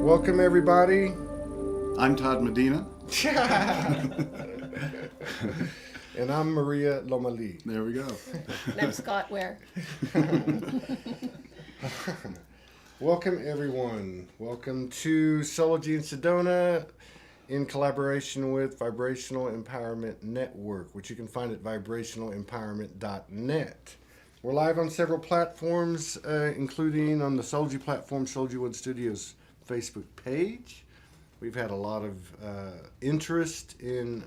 Welcome, everybody. I'm Todd Medina. And I'm Maria Lomali. There we go. And I'm Scott Ware. Welcome, everyone. Welcome to Soulogy in Sedona in collaboration with Vibrational Empowerment Network, which you can find at vibrationalempowerment.net. We're live on several platforms, including on the Soulogy platform, Soulogy Wood Studios Facebook page. We've had a lot of interest in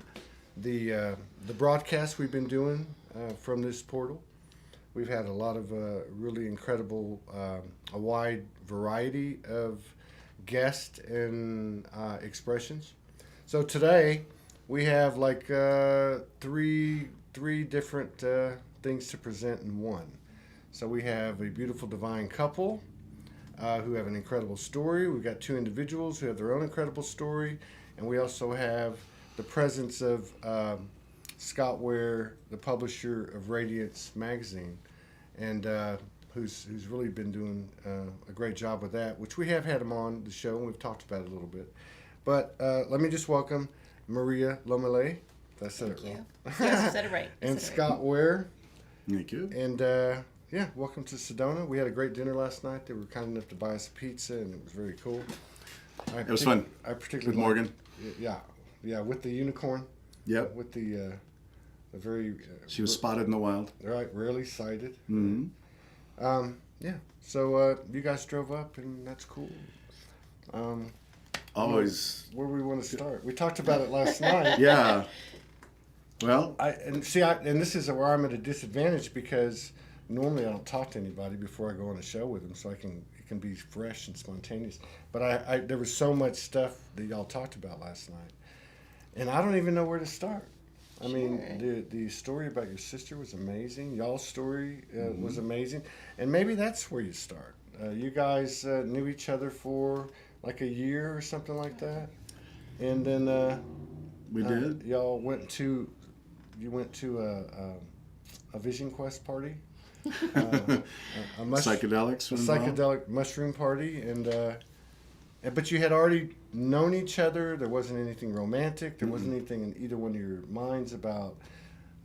the broadcast we've been doing from this portal. We've had a lot of really incredible, a wide variety of guests and expressions. So today we have like three different things to present in one. So we have a beautiful divine couple who have an incredible story. We've got two individuals who have their own incredible story, and we also have the presence of Scott Ware, the publisher of Radiance magazine, and who's really been doing a great job with that, which we have had him on the show, and we've talked about it a little bit. But let me just welcome Maria Lomale. I said it wrong. Yes, you said it right. And Scott Ware. Thank you. And yeah, welcome to Sedona. We had a great dinner last night. They were kind enough to buy us a pizza, and it was very cool. It was fun. I particularly with Morgan. Yeah, with the unicorn. Yep. With the very. She was spotted in the wild. Right, rarely sighted. Mm-hmm. Yeah. So you guys drove up, and that's cool. Always. Where we want to start? We talked about it last night. Yeah. Well. And this is where I'm at a disadvantage because normally I don't talk to anybody before I go on a show with them, so it can be fresh and spontaneous. But there was so much stuff that y'all talked about last night, and I don't even know where to start. I mean, the story about your sister was amazing. Y'all's story was amazing, and maybe that's where you start. You guys knew each other for like a year or something like that, and then we did. Y'all went to a Vision Quest party. Psychedelics. A psychedelic mushroom party, but you had already known each other. There wasn't anything romantic. There wasn't anything in either one of your minds about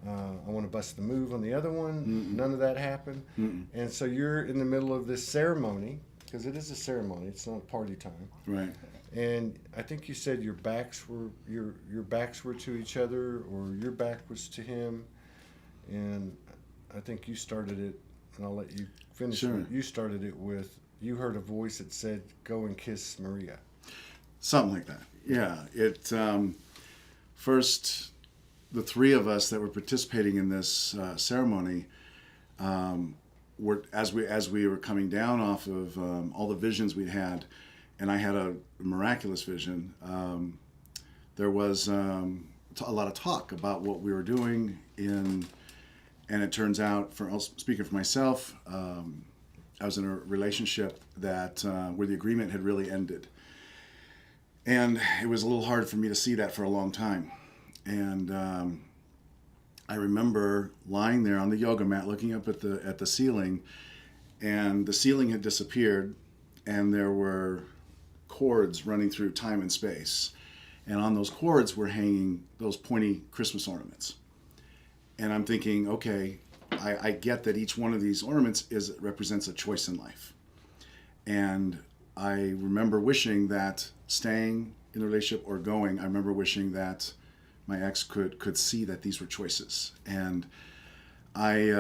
I want to bust the move on the other one. None of that happened. And so you're in the middle of this ceremony, because it is a ceremony. It's not party time. Right. And I think you said your backs were to each other, or your back was to him, and I think you started it, and I'll let you finish. Sure. You started it with, you heard a voice that said, "Go and kiss Maria." Something like that. Yeah. It first, the three of us that were participating in this ceremony were as we were coming down off of all the visions we'd had, and I had a miraculous vision. There was a lot of talk about what we were doing and it turns out, speaking for myself, I was in a relationship that where the agreement had really ended, and it was a little hard for me to see that for a long time. And I remember lying there on the yoga mat, looking up at the ceiling, and the ceiling had disappeared, and there were cords running through time and space, and on those cords were hanging those pointy Christmas ornaments. And I'm thinking, okay, I get that each one of these ornaments represents a choice in life. And I remember wishing that staying in the relationship or going, I remember wishing that my ex could see that these were choices. And I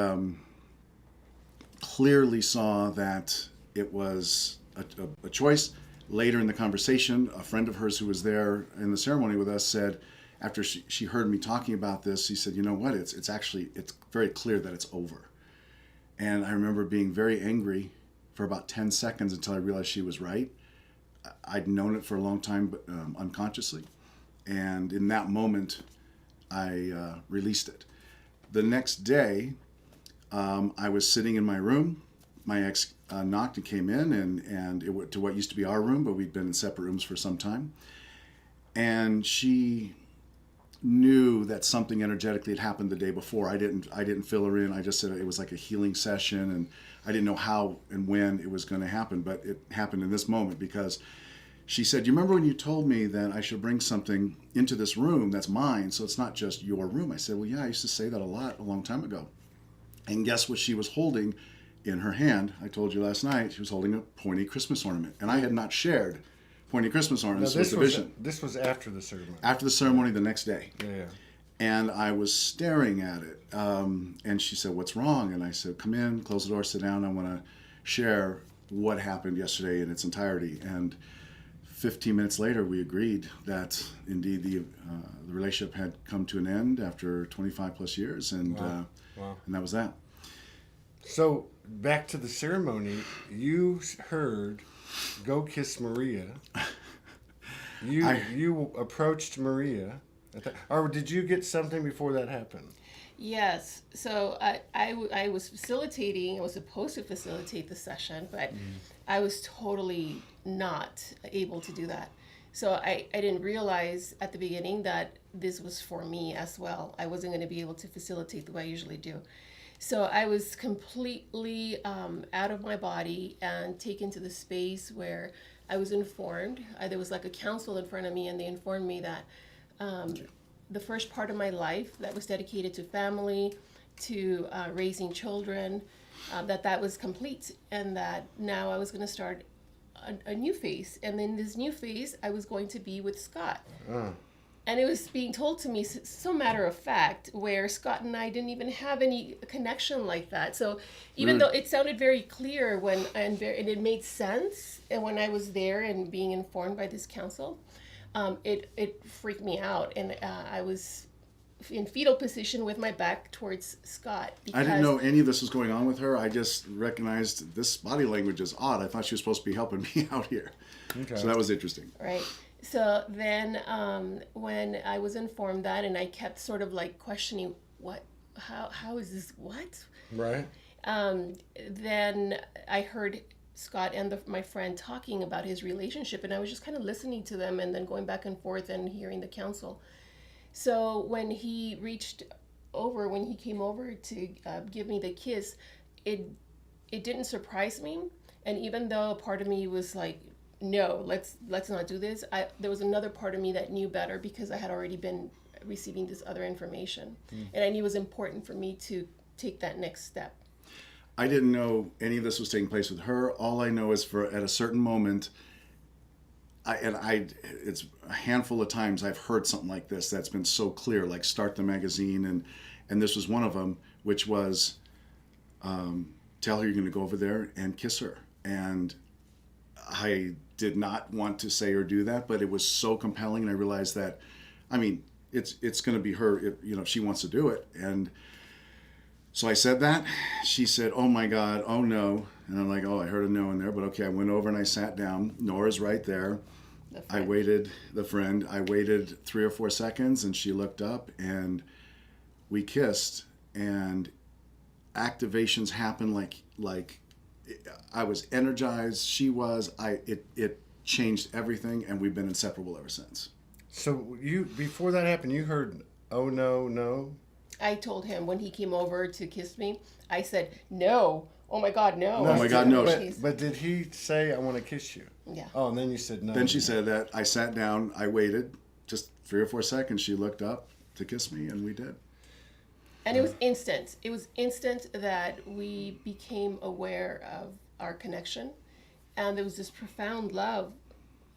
clearly saw that it was a choice. Later in the conversation, a friend of hers who was there in the ceremony with us said, after she heard me talking about this, he said, "You know what? It's very clear that it's over." And I remember being very angry for about 10 seconds until I realized she was right. I'd known it for a long time, but unconsciously. And in that moment, I released it. The next day, I was sitting in my room. My ex knocked and came in, and it went to what used to be our room, but we'd been in separate rooms for some time. And she knew that something energetically had happened the day before. I didn't fill her in. I just said it was like a healing session, and I didn't know how and when it was going to happen, but it happened in this moment because she said, "You remember when you told me that I should bring something into this room that's mine, so it's not just your room?" I said, "Well, yeah, I used to say that a lot a long time ago." And guess what she was holding in her hand? I told you last night, she was holding a pointy Christmas ornament. And I had not shared pointy Christmas Now, ornaments with the vision. this was after the ceremony. After the ceremony the next day. Yeah. And I was staring at it. And she said, "What's wrong?" And I said, "Come in, close the door, sit down. I want to share what happened yesterday in its entirety." And 15 minutes later, we agreed that indeed the relationship had come to an end after 25 plus years. And, Wow. and that was that. So back to the ceremony, you heard "Go Kiss Maria." You approached Maria, or did you get something before that happened? Yes. So I was facilitating. I was supposed to facilitate the session, but I was totally not able to do that. So I didn't realize at the beginning that this was for me as well. I wasn't going to be able to facilitate the way I usually do. So I was completely out of my body and taken to the space where I was informed. There was like a council in front of me, and they informed me that the first part of my life that was dedicated to family, to raising children, that was complete, and that now I was going to start a new phase. And in this new phase, I was going to be with Scott. And it was being told to me so matter of fact, where Scott and I didn't even have any connection like that. So even though it sounded very clear and it made sense, and when I was there and being informed by this council, it freaked me out, and I was in fetal position with my back towards Scott. I didn't know any of this was going on with her. I just recognized this body language is odd. I thought she was supposed to be helping me out here. Okay. So that was interesting. Right. So then when I was informed that, and I kept sort of like questioning how is this, what? Right. Then I heard Scott and my friend talking about his relationship, and I was just kind of listening to them and then going back and forth and hearing the counsel. So when he came over to give me the kiss, it didn't surprise me. And even though a part of me was like, no, let's not do this, there was another part of me that knew better, because I had already been receiving this other information. And I knew it was important for me to take that next step. I didn't know any of this was taking place with her. All I know is at a certain moment, it's a handful of times I've heard something like this that's been so clear, like Start the Magazine, and this was one of them, which was tell her you're going to go over there and kiss her. And I did not want to say or do that, but it was so compelling, and I realized that, I mean, it's going to be her, if she wants to do it. And so I said that. She said, "Oh my God, oh no." And I'm like, "Oh, I heard a no in there, but okay." I went over and I sat down. Nora's right there. I waited 3 or 4 seconds, and she looked up, and we kissed, and activations happened like I was energized. She was. It changed everything, and we've been inseparable ever since. So before that happened, you heard "Oh no, no." I told him when he came over to kiss me, I said, "No, oh my God, no." Oh my God, no. But did he say, "I want to kiss you"? Yeah. Oh, and then you said no. Then she said that. I sat down. I waited just 3 or 4 seconds. She looked up to kiss me, and we did. And it was instant. It was instant that we became aware of our connection. And there was this profound love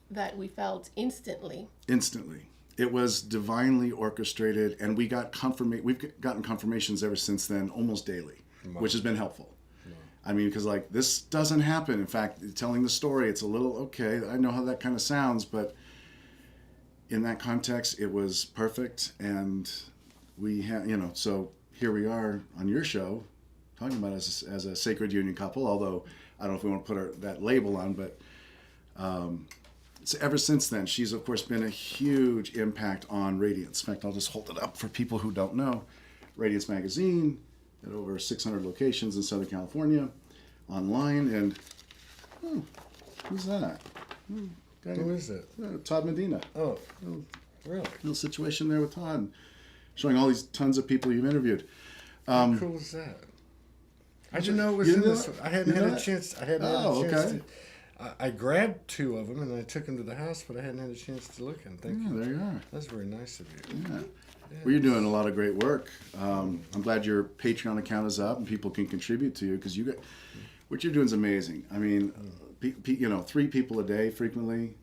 that we felt instantly. Instantly. It was divinely orchestrated, and we've gotten confirmations ever since then, almost daily, which has been helpful. I mean, because like this doesn't happen. In fact, telling the story, it's a little, okay, I know how that kind of sounds, but in that context, it was perfect. And we had, so here we are on your show talking about us as a sacred union couple, although I don't know if we want to put that label on, but so ever since then, she's of course been a huge impact on Radiance. In fact, I'll just hold it up for people who don't know. Radiance Magazine at over 600 locations in Southern California, online, and who's that? Who is it? Todd Medina. Oh, really? Little situation there with Todd, showing all these tons of people you've interviewed. How cool is that? I didn't know it was in this. I hadn't had a chance. I hadn't had a chance I grabbed 2 of them and I took them to the house, but I hadn't had a chance to look at them. Thank Yeah, you. there you are. That's very nice of you. Yeah. Well, you're doing a lot of great work. I'm glad your Patreon account is up and people can contribute to you, because what you're doing is amazing. I mean, 3 people a day frequently.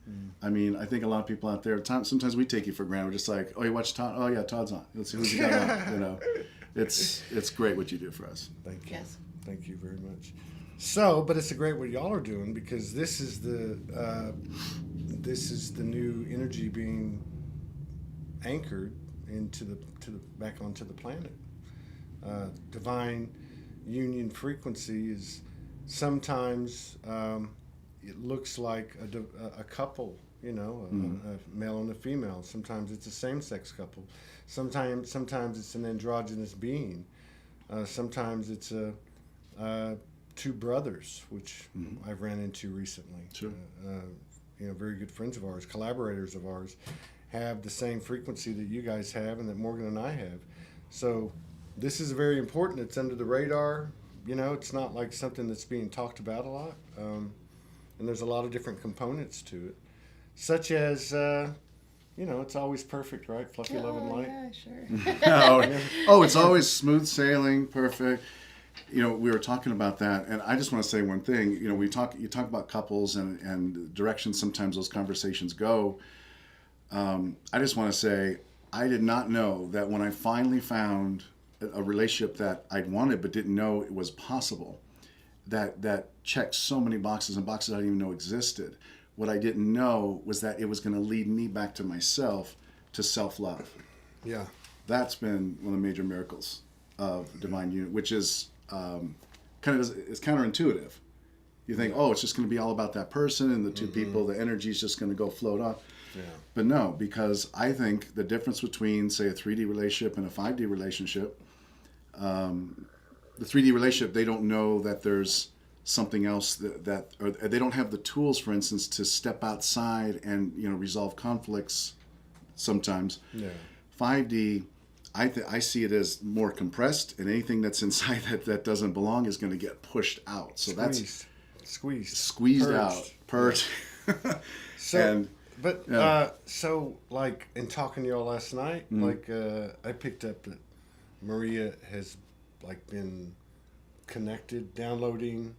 I mean, I think a lot of people out there, sometimes we take you for granted. We're just like, oh, you watch Todd? Oh, yeah, Todd's on. Let's see who's got on. It's great what you do for us. Thank you. Yes. Thank you very much. So, but it's a great what y'all are doing, because this is the new energy being anchored into the back onto the planet. Divine union frequency is sometimes it looks like a couple, a male and a female. Sometimes it's a same-sex couple. Sometimes it's an androgynous being. Sometimes it's 2 brothers, which I've ran into recently. Sure. Very good friends of ours, collaborators of ours, have the same frequency that you guys have and that Morgan and I have. So this is very important. It's under the radar. It's not like something that's being talked about a lot. And there's a lot of different components to it, such as, it's always perfect, right? Fluffy, love, and light. Yeah, sure. It's always smooth sailing, perfect. We were talking about that, and I just want to say one thing. You talk about couples and the direction sometimes those conversations go. I just want to say, I did not know that when I finally found a relationship that I'd wanted but didn't know it was possible, that checked so many boxes and boxes I didn't even know existed. What I didn't know was that it was going to lead me back to myself, to self-love. Yeah. That's been one of the major miracles of divine union, which is it's counterintuitive. You think, it's just going to be all about that person and the 2 people, the energy is just going to go float off. Yeah. But no, because I think the difference between, say, a 3D relationship and a 5D relationship, the 3D relationship, they don't know that there's something else or they don't have the tools, for instance, to step outside and resolve conflicts sometimes. Yeah. 5D, I see it as more compressed, and anything that's inside that doesn't belong is going to get pushed out. So Squeezed. squeezed out, purged. So like in talking to y'all last night, I picked up that Maria has been connected, downloading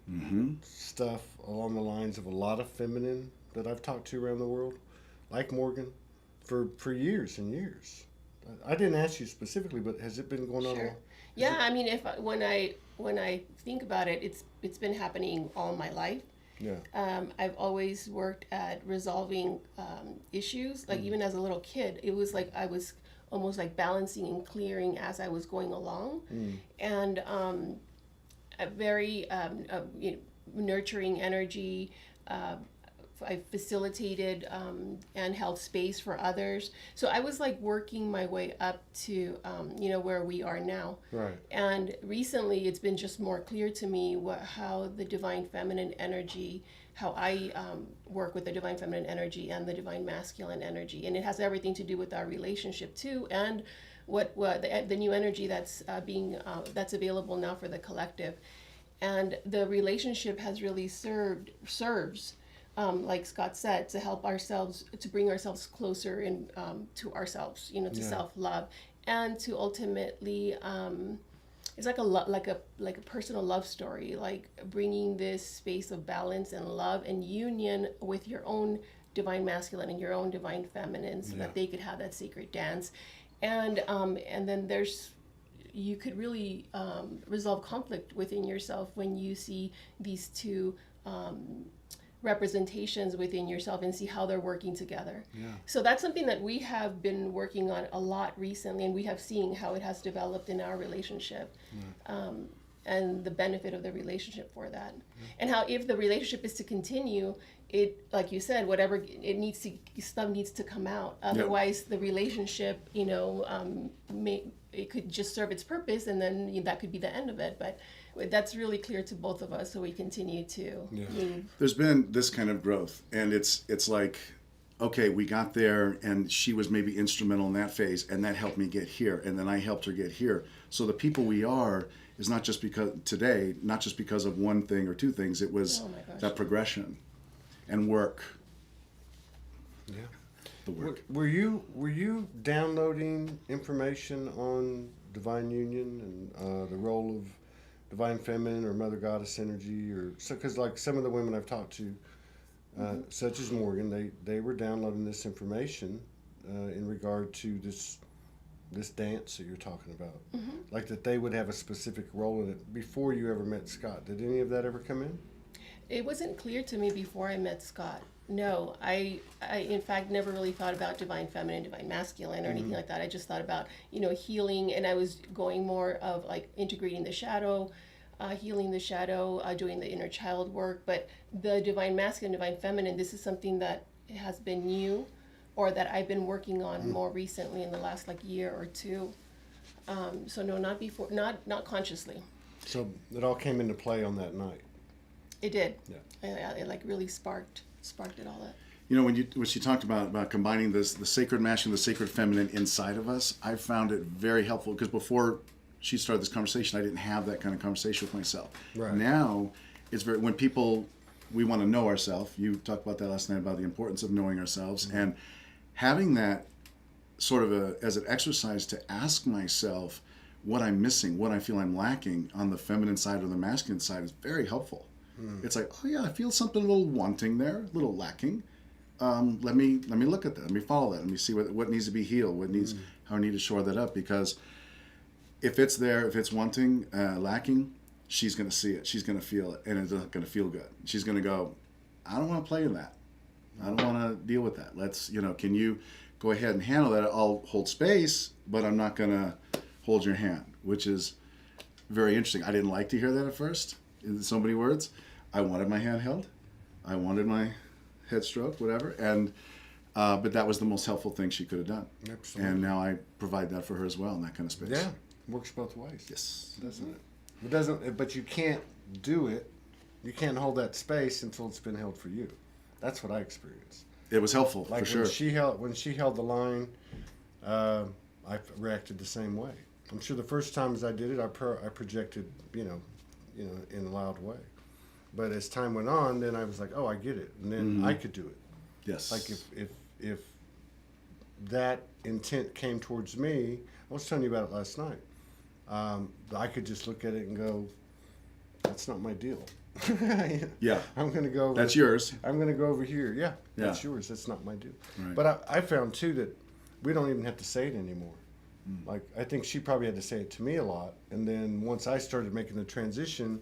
stuff along the lines of a lot of feminine that I've talked to around the world, like Morgan, for years and years. I didn't ask you specifically, but has it been going on? Sure. Yeah, I mean, when I think about it, it's been happening all my life. Yeah. I've always worked at resolving issues. Like even as a little kid, it was like I was almost like balancing and clearing as I was going along, and a very nurturing energy. I facilitated and held space for others. So I was like working my way up to, where we are now. Right. And recently it's been just more clear to me how the divine feminine energy, how I work with the divine feminine energy and the divine masculine energy. And it has everything to do with our relationship too. And what the new energy that's that's available now for the collective. And the relationship has really serves like Scott said, to help ourselves, to bring ourselves closer in to ourselves, to self-love, and to ultimately, it's like a personal love story, like bringing this space of balance and love and union with your own divine masculine and your own divine feminine, so that they could have that sacred dance, and then you could really resolve conflict within yourself when you see these 2 representations within yourself and see how they're working together. Yeah. So that's something that we have been working on a lot recently, and we have seen how it has developed in our relationship, and the benefit of the relationship for that. And how if the relationship is to continue, it, like you said, whatever stuff needs to come out. Otherwise, the relationship, it could just serve its purpose, and then that could be the end of it. But that's really clear to both of us, so we continue to move. There's been this kind of growth, and it's like, okay, we got there, and she was maybe instrumental in that phase, and that helped me get here, and then I helped her get here. So the people we are is not just because of one thing or 2 things. It was that progression. and work Yeah. the work. Were you downloading information on divine union and the role of divine feminine or mother goddess energy, or so? Because like some of the women I've talked to, such as Morgan, they were downloading this information in regard to this dance that you're talking about, like that they would have a specific role in it before you ever met Scott. Did any of that ever come in? It wasn't clear to me before I met Scott. No, I in fact never really thought about divine feminine, divine masculine, or anything like that. I just thought about, healing, and I was going more of like integrating the shadow, healing the shadow, doing the inner child work. But the divine masculine, divine feminine, this is something that has been new, or that I've been working on more recently in the last like year or two. So no, not before, not consciously. So it all came into play on that night. It did. Yeah. It like really sparked it all up. When she talked about combining the sacred masculine, the sacred feminine inside of us, I found it very helpful, because before she started this conversation, I didn't have that kind of conversation with myself. Right. Now, it's when we want to know ourselves. You talked about that last night, about the importance of knowing ourselves, and having that sort of as an exercise to ask myself what I'm missing, what I feel I'm lacking on the feminine side or the masculine side is very helpful. It's like, oh yeah, I feel something a little wanting there, a little lacking. Let me look at that. Let me follow that. Let me see what needs to be healed. How I need to shore that up. Because if it's there, if it's wanting, lacking, she's going to see it. She's going to feel it, and it's not going to feel good. She's going to go, I don't want to play in that. I don't want to deal with that. Let's, can you go ahead and handle that? I'll hold space, but I'm not going to hold your hand, which is very interesting. I didn't like to hear that at first, in so many words. I wanted my hand held. I wanted my head stroked, whatever. And but that was the most helpful thing she could have done. Absolutely. And now I provide that for her as well in that kind of space. Yeah, works both ways. Yes. Doesn't it? It doesn't. But you can't do it. You can't hold that space until it's been held for you. That's what I experienced. It was helpful, Like for sure. when she held the line, I reacted the same way. I'm sure the first times I did it, I projected, in a loud way. But as time went on, then I was like, oh, I get it, and then I could do it. Yes. Like if that intent came towards me, I was telling you about it last night. I could just look at it and go, that's not my deal. Yeah. I'm going to go over. That's yours. I'm going to go over here. Yeah, Yeah. that's yours. That's not my deal. Right. But I found too that we don't even have to say it anymore. Like, I think she probably had to say it to me a lot, and then once I started making the transition,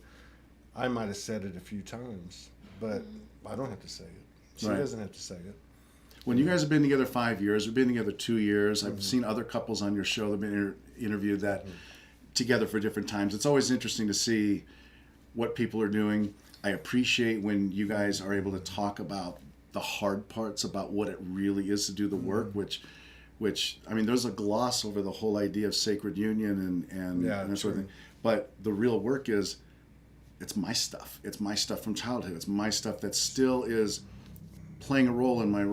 I might have said it a few times, but I don't have to say it. She Right. doesn't have to say it. When you guys have been together 5 years, we've been together 2 years. I've seen other couples on your show that have been interviewed that together for different times. It's always interesting to see what people are doing. I appreciate when you guys are able to talk about the hard parts, about what it really is to do the work, which I mean, there's a gloss over the whole idea of sacred union and that sort of thing. But the real work is, it's my stuff. It's my stuff from childhood. It's my stuff that still is playing a role in my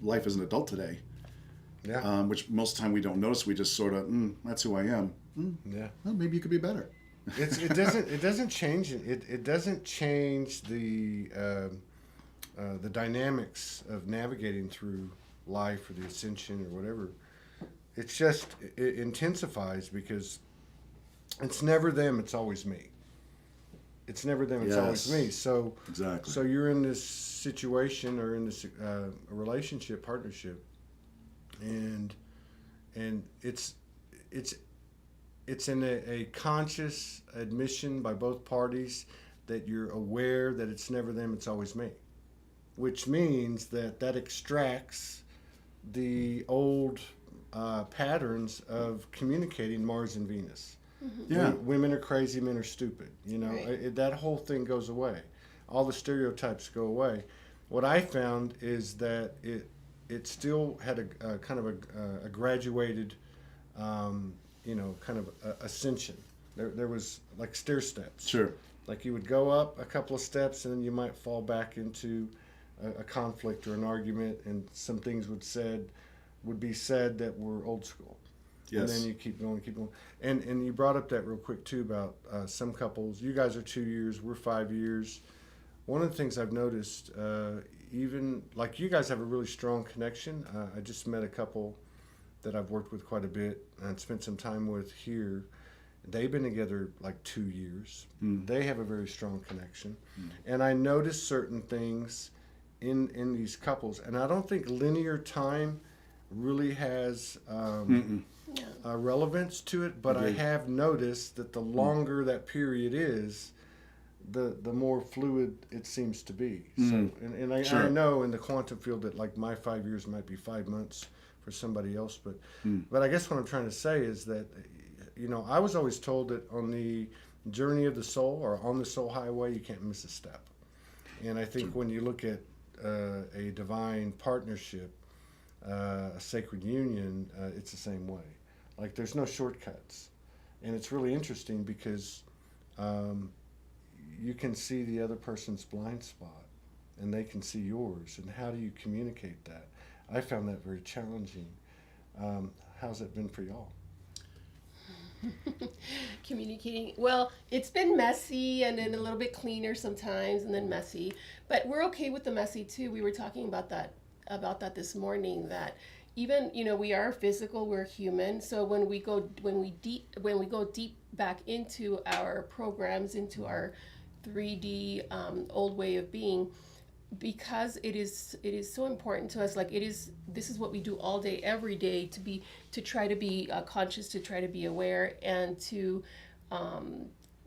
life as an adult today. Yeah. Which most of the time we don't notice. We just sort of, that's who I am. Yeah. Well, maybe you could be better. It doesn't change it doesn't change the dynamics of navigating through life or the ascension or whatever. It's just it intensifies, because it's never them, it's always me. It's never them, it's always Yes. me. So Exactly. So you're in this situation or in this a relationship, partnership, and it's in a conscious admission by both parties that you're aware that it's never them, it's always me, which means that extracts the old patterns of communicating Mars and Venus. Yeah. Women are crazy, men are stupid. Right. That whole thing goes away. All the stereotypes go away. What I found is that it still had a kind of a graduated, kind of ascension. There was like stair steps. Sure. Like you would go up a couple of steps and then you might fall back into a conflict or an argument, and some things would be said that were old school. Yes. And then you keep going. And you brought up that real quick too about some couples. You guys are 2 years, we're 5 years. one of the things I've noticed, even like you guys have a really strong connection. I just met a couple that I've worked with quite a bit and spent some time with here. They've been together like 2 years. They have a very strong connection. And I noticed certain things in these couples. And I don't think linear time really has relevance to it, but I have noticed that the longer that period is, the more fluid it seems to be. So, and I know in the quantum field that like my 5 years might be 5 months for somebody else, but I guess what I'm trying to say is that, you know, I was always told that on the journey of the soul or on the soul highway, you can't miss a step. And I think when you look at a divine partnership, a sacred union, it's the same way. Like there's no shortcuts. And it's really interesting because you can see the other person's blind spot and they can see yours. And how do you communicate that? I found that very challenging. How's it been for y'all? Communicating, well, it's been messy and then a little bit cleaner sometimes and then messy, but we're okay with the messy too. We were talking about that this morning, that even, you know, we are physical, we're human, so when we go deep back into our programs, into our 3D old way of being, because it is so important to us. Like this is what we do all day, every day, to try to be conscious, to try to be aware, and to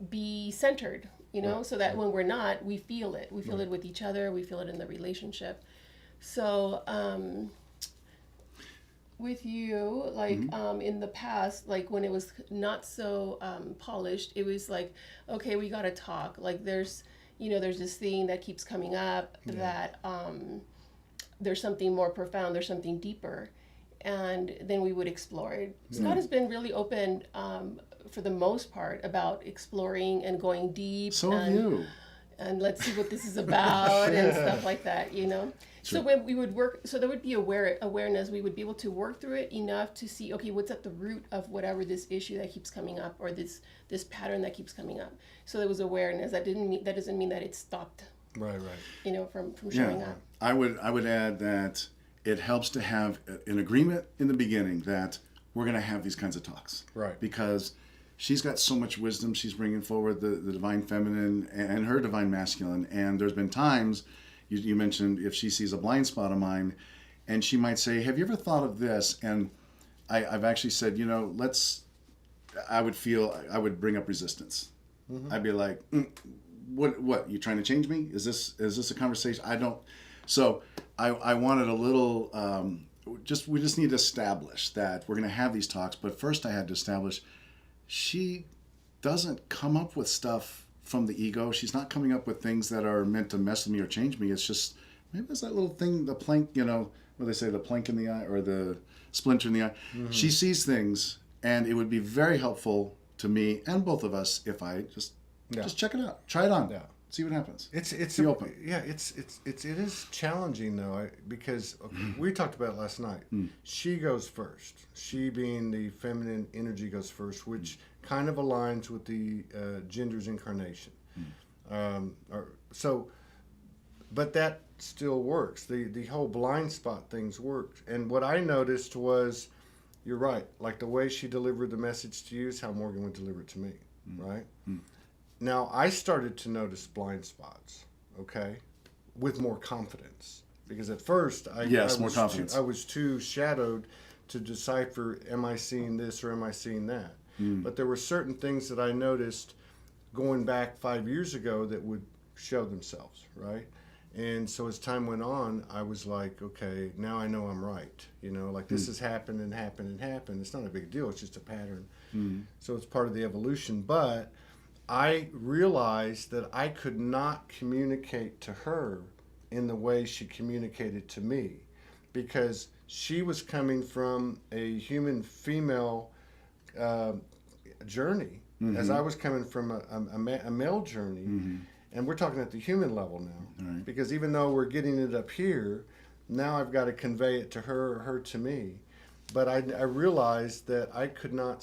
be centered, you know, so that when we're not, we feel it. We feel it with each other. We feel it in the relationship. So with you, like in the past, like when it was not so polished, it was like, okay, we got to talk. Like there's this thing that keeps coming up that there's something more profound, there's something deeper, and then we would explore it. Scott has been really open for the most part about exploring and going deep. So have you. And let's see what this is about and stuff like that, you know. Sure. So when we would work, so there would be awareness. We would be able to work through it enough to see, okay, what's at the root of whatever this issue that keeps coming up, or this pattern that keeps coming up. So there was awareness. That doesn't mean that it stopped. Right. You know, from showing up. I would add that it helps to have an agreement in the beginning that we're going to have these kinds of talks. Right. Because she's got so much wisdom. She's bringing forward the divine feminine and her divine masculine. And there's been times, you mentioned if she sees a blind spot of mine, and she might say, have you ever thought of this? And I've actually said, you know, I would bring up resistance. I'd be like, what, you trying to change me? Is this a conversation? So I wanted a little, we just need to establish that we're going to have these talks. But first I had to establish she doesn't come up with stuff from the ego. She's not coming up with things that are meant to mess with me or change me. It's just, maybe it's that little thing, the plank, you know, what they say, the plank in the eye or the splinter in the eye. She sees things, and it would be very helpful to me and both of us if I just check it out, try it on, see what happens. It's be open. Yeah, it is challenging though, because we talked about it last night. She goes first. She, being the feminine energy, goes first, which kind of aligns with the gender's incarnation. But that still works. The whole blind spot things worked. And what I noticed was, you're right. Like the way she delivered the message to you is how Morgan would deliver it to me, right? Now, I started to notice blind spots, okay, with more confidence. Because at first, I was too shadowed to decipher, am I seeing this or am I seeing that? But there were certain things that I noticed going back 5 years ago that would show themselves, right? And so as time went on, I was like, okay, now I know I'm right. You know, like this has happened and happened and happened. It's not a big deal. It's just a pattern. So it's part of the evolution. But I realized that I could not communicate to her in the way she communicated to me, because she was coming from a human female journey, as I was coming from a male journey. And we're talking at the human level now, because even though we're getting it up here, now I've got to convey it to her or her to me. But I realized that I could not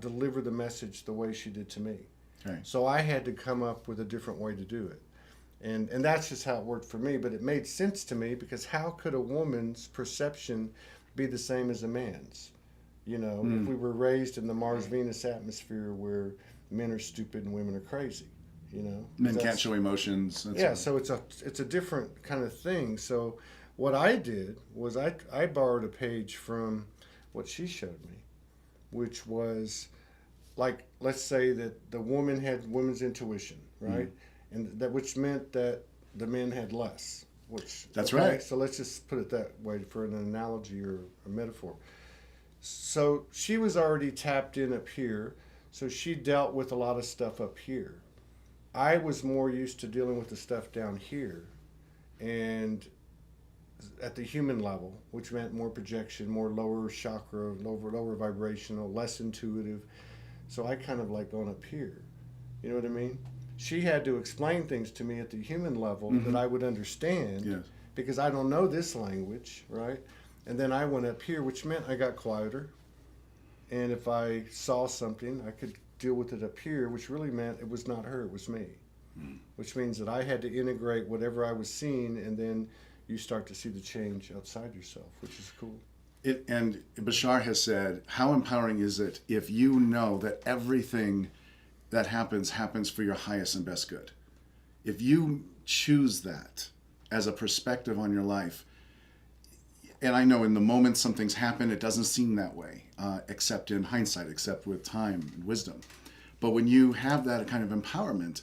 deliver the message the way she did to me. Okay. So I had to come up with a different way to do it. And that's just how it worked for me. But it made sense to me because how could a woman's perception be the same as a man's? You know, if we were raised in the Mars-Venus atmosphere where men are stupid and women are crazy, you know. Men can't show emotions. Yeah, so it's a different kind of thing. So what I did was I borrowed a page from what she showed me, which was like, let's say that the woman had women's intuition, right? And that which meant that the men had less. Which That's okay, right. So let's just put it that way for an analogy or a metaphor. So she was already tapped in up here, so she dealt with a lot of stuff up here. I was more used to dealing with the stuff down here, and at the human level, which meant more projection, more lower chakra, lower vibrational, less intuitive. So I kind of like going up here. You know what I mean? She had to explain things to me at the human level that I would understand Yes. because I don't know this language, right? And then I went up here, which meant I got quieter. And if I saw something, I could deal with it up here, which really meant it was not her, it was me. Which means that I had to integrate whatever I was seeing, and then you start to see the change outside yourself, which is cool. And Bashar has said, how empowering is it if you know that everything that happens for your highest and best good? If you choose that as a perspective on your life, and I know in the moment some things happen, it doesn't seem that way, except in hindsight, except with time and wisdom. But when you have that kind of empowerment,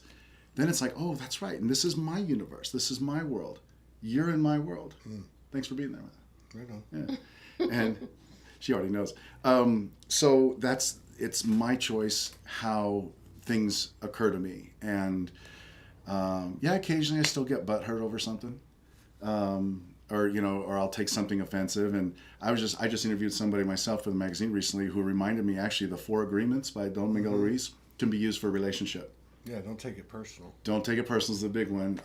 then it's like, oh, that's right. And this is my universe. This is my world. You're in my world. Thanks for being there with it. Right on. Yeah. And she already knows. So it's my choice how things occur to me. And yeah, occasionally I still get butthurt over something. Or I'll take something offensive. And I just interviewed somebody myself for the magazine recently who reminded me actually the 4 Agreements by Don Miguel Ruiz can be used for a relationship. Yeah, don't take it personal. Don't take it personal is the big one.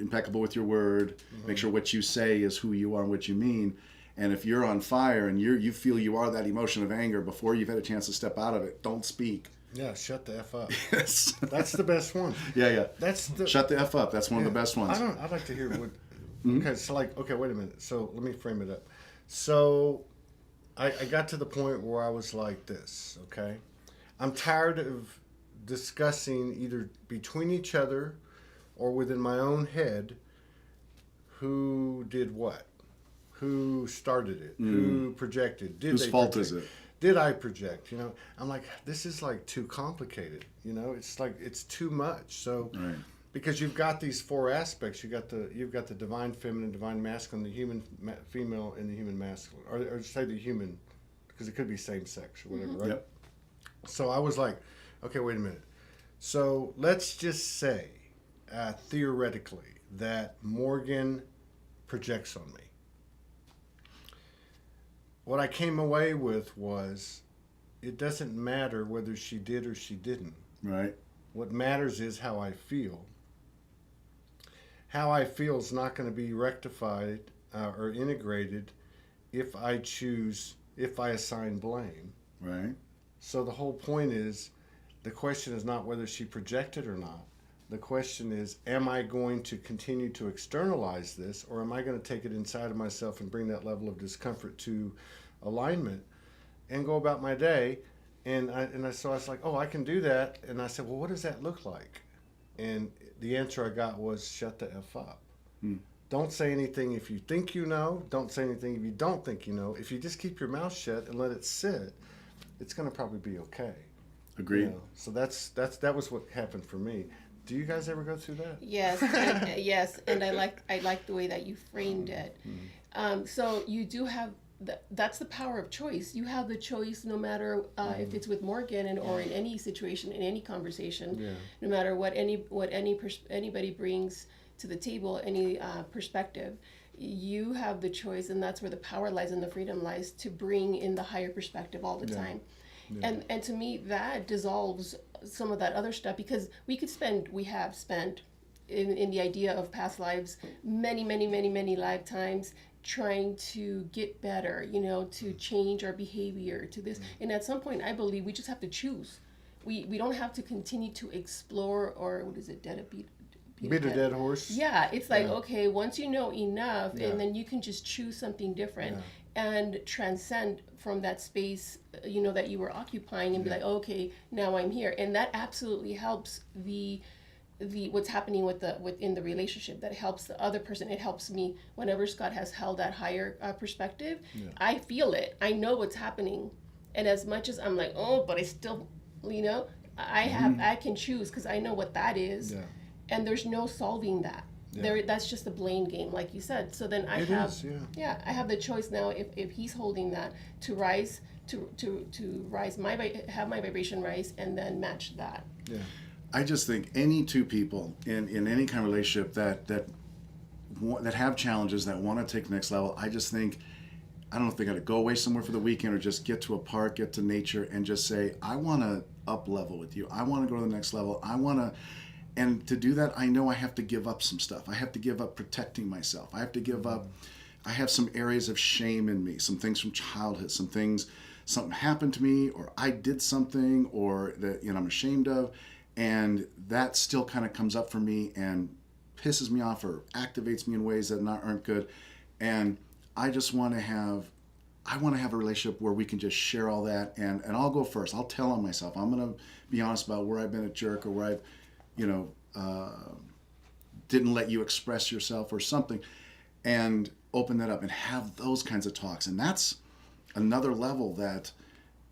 Impeccable with your word. Make sure what you say is who you are and what you mean. And if you're on fire and you feel you are that emotion of anger before you've had a chance to step out of it, don't speak. Yeah, shut the F up. Yes. That's the best one. Yeah. That's the Shut the F up. That's one of the best ones. I'd like to hear what. Okay, so okay, wait a minute. So let me frame it up. So I got to the point where I was like this. Okay, I'm tired of discussing either between each other or within my own head who did what, who started it, who projected, Whose fault is it? Did I project? You know, I'm like, this is like too complicated. You know, it's like it's too much. So, Right. because you've got these 4 aspects, you've got the divine feminine, divine masculine, the human female, and the human masculine, or say the human, because it could be same sex or whatever, right? Yep. So I was like, okay, wait a minute. So let's just say, theoretically, that Morgan projects on me. What I came away with was, it doesn't matter whether she did or she didn't. Right. What matters is how I feel. How I feel is not going to be rectified or integrated if I assign blame. Right. So the whole point is, the question is not whether she projected or not. The question is, am I going to continue to externalize this, or am I going to take it inside of myself and bring that level of discomfort to alignment and go about my day? So I was like, oh, I can do that. And I said, well, what does that look like? And the answer I got was, shut the F up. Don't say anything if you think you know. Don't say anything if you don't think you know. If you just keep your mouth shut and let it sit, it's going to probably be okay. Agreed. You know? So that was what happened for me. Do you guys ever go through that? Yes, yes, and I like the way that you framed it. So you do have that's the power of choice. You have the choice, no matter if it's with Morgan or in any situation, in any conversation, no matter what anybody brings to the table, any perspective. You have the choice, and that's where the power lies and the freedom lies, to bring in the higher perspective all the time. And to me, that dissolves some of that other stuff, because we have spent in the idea of past lives many lifetimes trying to get better, to change our behavior to this. And at some point, I believe we just have to choose. we don't have to continue to explore, or what is it, Beat a dead horse. Yeah, it's like, Yeah. okay, once you know enough, Yeah. and then you can just choose something different Yeah. and transcend from that space, that you were occupying, and be like, okay, now I'm here. And that absolutely helps the what's happening within the relationship. That helps the other person. It helps me whenever Scott has held that higher perspective. I feel it. I know what's happening. And as much as I'm like, oh, but I still, I can choose, because I know what that is. Yeah. And there's no solving that. Yeah. That's just a blame game, like you said. So then I It have, is, yeah. I have the choice now, if he's holding that, to rise, to rise have my vibration rise, and then match that. Yeah. I just think any two people in any kind of relationship that have challenges, that want to take the next level, I just think, I don't know if they got to go away somewhere for the weekend, or just get to a park, get to nature, and just say, I want to up level with you. I want to go to the next level. And to do that, I know I have to give up some stuff. I have to give up protecting myself. I have to give up, I have some areas of shame in me, some things from childhood, something happened to me, or I did something, or that I'm ashamed of, and that still kind of comes up for me and pisses me off, or activates me in ways that aren't good. And I just want to have a relationship where we can just share all that, and I'll go first. I'll tell on myself. I'm going to be honest about where I've been a jerk, or where I've didn't let you express yourself or something, and open that up and have those kinds of talks. And that's another level that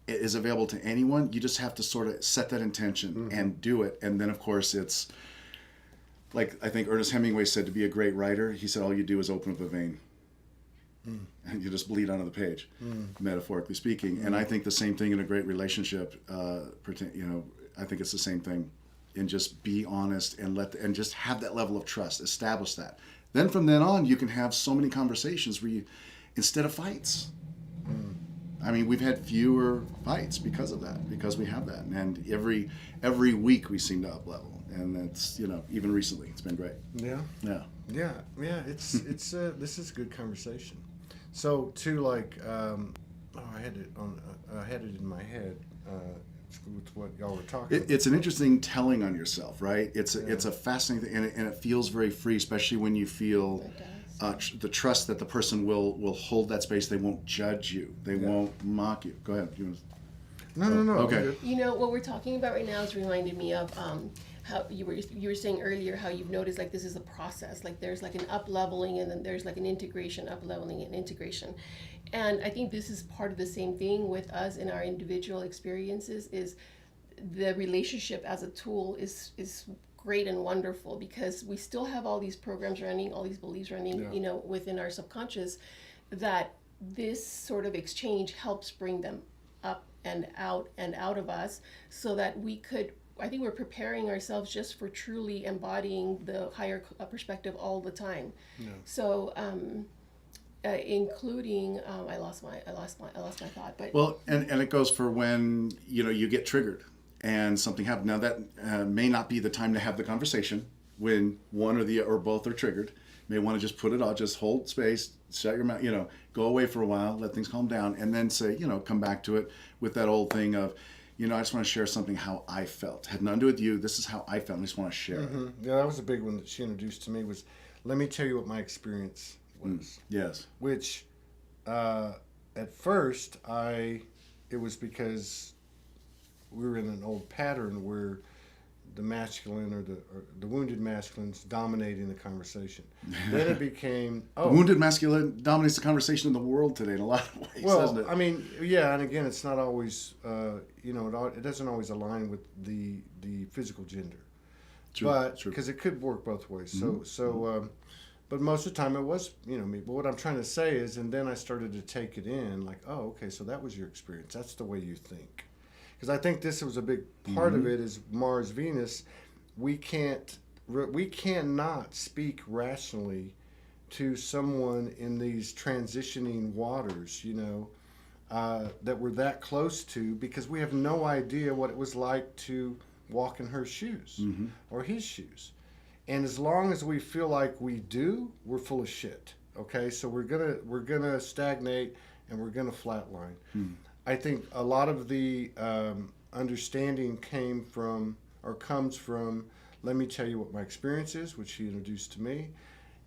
is available to anyone. You just have to sort of set that intention and do it. And then, of course, it's like, I think Ernest Hemingway said, to be a great writer, he said, all you do is open up a vein. And you just bleed onto the page, metaphorically speaking. And I think the same thing in a great relationship. I think it's the same thing. And just be honest, and just have that level of trust, establish that. Then from then on, you can have so many conversations where instead of fights. I mean, we've had fewer fights because of that, because we have that. And every week we seem to up level. And that's, even recently, it's been great. Yeah. Yeah. Yeah. Yeah. It's this is a good conversation. So I had it in my head. With what y'all were talking about. It's an interesting telling on yourself, right? It's a fascinating thing, and it feels very free, especially when you feel the trust that the person will hold that space. They won't judge you. They won't mock you. Go ahead. No. Okay. What we're talking about right now is reminding me of how you were saying earlier, how you've noticed, like, this is a process. Like, there's like an up leveling, and then there's like an integration, up leveling and integration. And I think this is part of the same thing with us in our individual experiences. Is the relationship as a tool is great and wonderful, because we still have all these programs running, all these beliefs running, within our subconscious, that this sort of exchange helps bring them up and out of us, so that we could, I think we're preparing ourselves just for truly embodying the higher perspective all the time. Yeah. So including I lost my thought, but Well, and it goes for when you get triggered and something happens. Now that may not be the time to have the conversation when one or both are triggered. May want to just put it off, just hold space, shut your mouth, go away for a while, let things calm down, and then say, come back to it with that old thing of, I just want to share something how I felt. Had nothing to do with you. This is how I felt. I just want to share it. Yeah, that was a big one that she introduced to me. Was, let me tell you what my experience was. Yes. Which, at first, it was because we were in an old pattern where the masculine or the wounded masculine's dominating the conversation. Then it became The wounded masculine dominates the conversation in the world today in a lot of ways, doesn't it? I mean, yeah, and again, it's not always, it doesn't always align with the physical gender. True, But true. because it could work both ways. But most of the time it was, me. But what I'm trying to say is, and then I started to take it in, like, oh, okay, so that was your experience. That's the way you think. Because I think this was a big part of it is Mars, Venus. We cannot speak rationally to someone in these transitioning waters, that we're that close to, because we have no idea what it was like to walk in her shoes or his shoes. And as long as we feel like we do, we're full of shit. Okay, so we're gonna stagnate and we're gonna flatline. I think a lot of the understanding came from, or comes from, let me tell you what my experience is, which she introduced to me.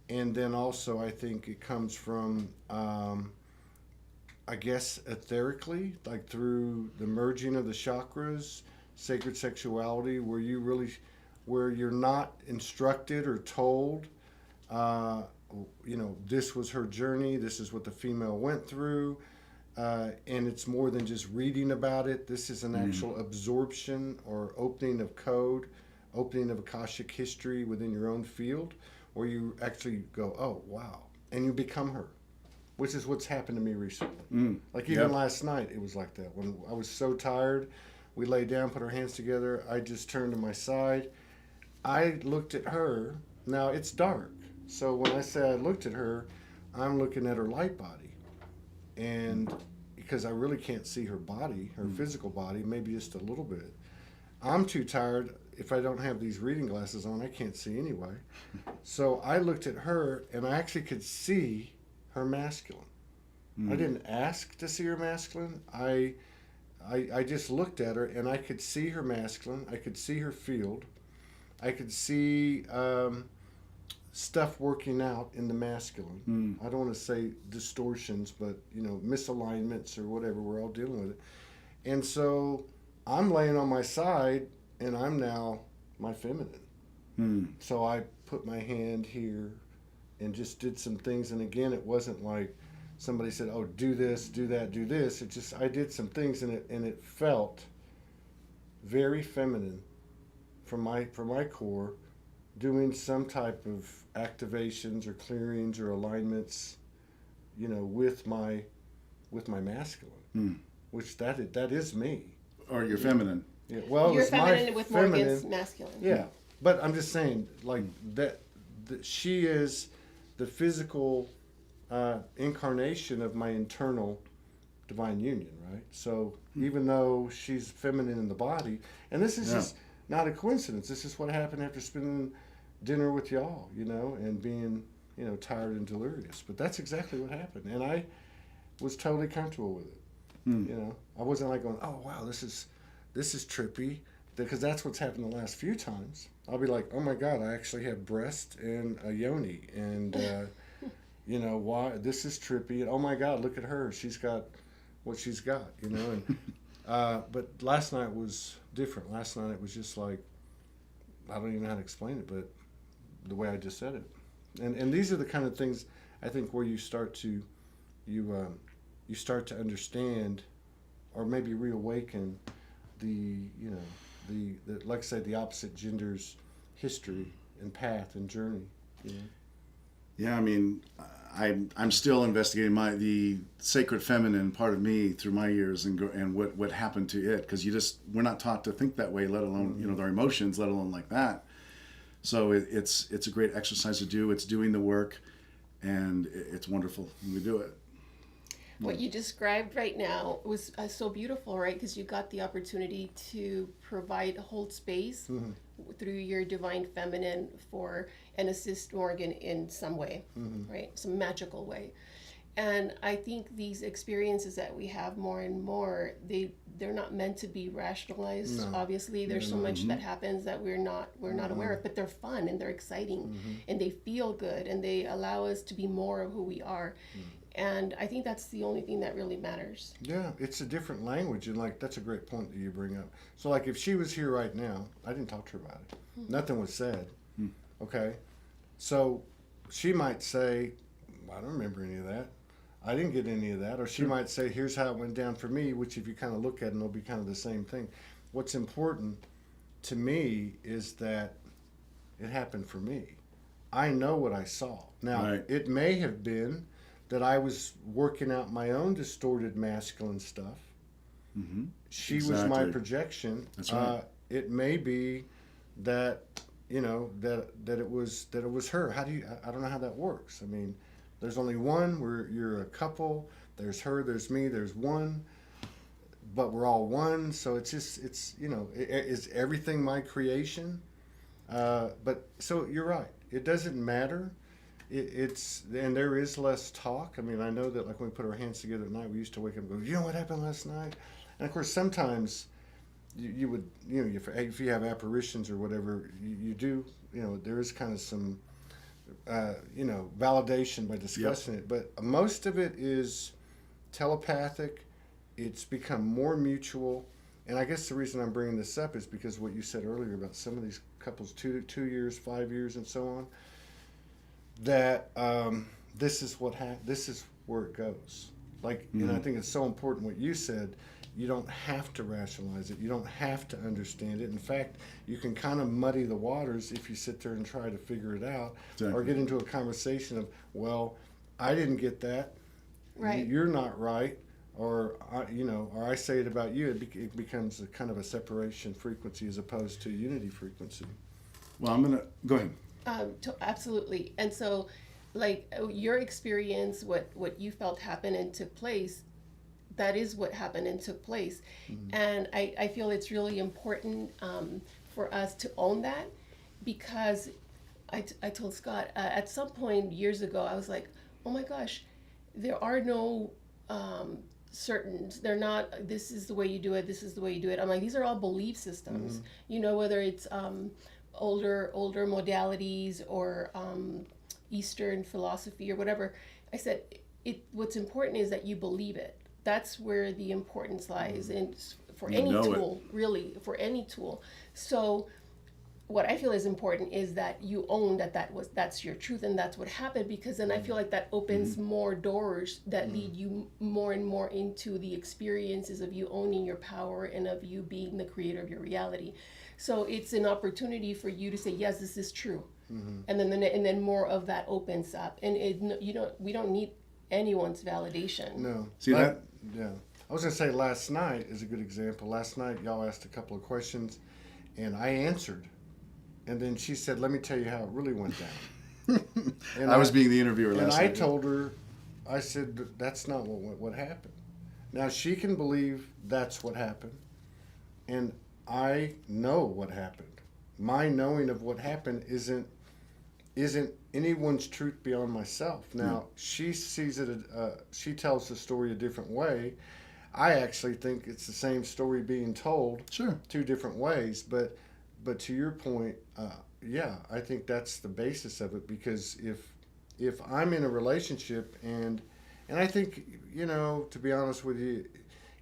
And then also, I think it comes from, I guess, etherically, like through the merging of the chakras, sacred sexuality, where you're not instructed or told, this was her journey, this is what the female went through, and it's more than just reading about it. This is an actual absorption or opening of code, opening of Akashic history within your own field, where you actually go, oh, wow, and you become her, which is what's happened to me recently. Like even last night, it was like that. When I was so tired, we lay down, put our hands together, I just turned to my side. I looked at her. Now, it's dark. So when I say I looked at her, I'm looking at her light body. And because I really can't see her body, her physical body, maybe just a little bit. I'm too tired. If I don't have these reading glasses on, I can't see anyway. So I looked at her, and I actually could see her masculine. I didn't ask to see her masculine. I just looked at her, and I could see her masculine. I could see her field. I could see stuff working out in the masculine. I don't want to say distortions, but misalignments or whatever. We're all dealing with it. And so I'm laying on my side, and I'm now my feminine. So I put my hand here and just did some things. And again, it wasn't like somebody said, oh, do this, do that, do this. It just, I did some things, and it felt very feminine from my core, doing some type of activations or clearings or alignments, with my masculine, which that is me. Or your feminine. Yeah, well, You're it's feminine my with feminine. Morgan's masculine. Yeah, but I'm just saying, like that she is the physical incarnation of my internal divine union, right? So even though she's feminine in the body, and this is just not a coincidence. This is what happened after spending dinner with y'all, and being, tired and delirious. But that's exactly what happened, and I was totally comfortable with it. I wasn't like going, oh wow, this is trippy, because that's what's happened the last few times. I'll be like, oh my God, I actually have breast and a yoni, and why this is trippy, and oh my God, look at her, she's got what she's got, and but last night was different. Last night it was just like, I don't even know how to explain it, but the way I just said it, and these are the kind of things I think where you start to understand, or maybe reawaken the like I say, the opposite gender's history and path and journey. Yeah, I mean, I'm still investigating the sacred feminine part of me through my years, and what happened to it, because we're not taught to think that way, let alone our emotions, let alone like that. So it's a great exercise to do. It's doing the work, and it's wonderful when we do it. What you described right now was so beautiful, right? Because you got the opportunity to hold space through your divine feminine and assist Morgan in some way, right? Some magical way. And I think these experiences that we have more and more, they're not meant to be rationalized. No. Obviously, there's so much that happens that we're not aware of, but they're fun and they're exciting, and they feel good, and they allow us to be more of who we are. And I think that's the only thing that really matters. Yeah, it's a different language, and that's a great point that you bring up. So like if she was here right now, I didn't talk to her about it. Nothing was said. Okay? So she might say, I don't remember any of that. I didn't get any of that. Or she might say, here's how it went down for me, which if you kind of look at it, it'll be kind of the same thing. What's important to me is that it happened for me. I know what I saw. Now, It may have been that I was working out my own distorted masculine stuff. She was my projection. That's right. It may be that that it was her. I don't know how that works. I mean, there's only one. You're a couple. There's her. There's me. There's one. But we're all one. So it's is everything my creation? But so you're right. It doesn't matter. And there is less talk. I mean, I know that like when we put our hands together at night, we used to wake up and go, you know what happened last night? And of course, sometimes you would, if you have apparitions or whatever, you do, there is kind of some, validation by discussing it. But most of it is telepathic. It's become more mutual. And I guess the reason I'm bringing this up is because what you said earlier about some of these couples, 2 years, 5 years, and so on, that this is where it goes. Like, and I think it's so important what you said. You don't have to rationalize it. You don't have to understand it. In fact, you can kind of muddy the waters if you sit there and try to figure it out, or get into a conversation of, well, I didn't get that. Right. You're not right. Or I say it about you. It becomes a kind of a separation frequency as opposed to unity frequency. Well, I'm gonna go ahead. Absolutely. And so, like, your experience, what you felt happened and took place, that is what happened and took place. And I feel it's really important for us to own that, because I told Scott at some point years ago, I was like, oh my gosh, there are no they're not, this is the way you do it, this is the way you do it. I'm like, these are all belief systems, whether it's older modalities or Eastern philosophy or whatever. I said, what's important is that you believe it. That's where the importance lies, and for any tool, really, for any tool. So what I feel is important is that you own that's your truth and that's what happened, because then I feel like that opens more doors that lead you more and more into the experiences of you owning your power and of you being the creator of your reality. So it's an opportunity for you to say, yes, this is true. And then more of that opens up, and we don't need anyone's validation. No. See that? Yeah. I was going to say last night is a good example. Last night y'all asked a couple of questions and I answered. And then she said, let me tell you how it really went down. And I was being the interviewer last night. And I told her, I said, that's not what happened. Now, she can believe that's what happened. And I know what happened. My knowing of what happened isn't anyone's truth beyond myself. Now, she sees it, she tells the story a different way. I actually think it's the same story being told. Sure. 2 different ways. But to your point, I think that's the basis of it, because if I'm in a relationship and I think, to be honest with you,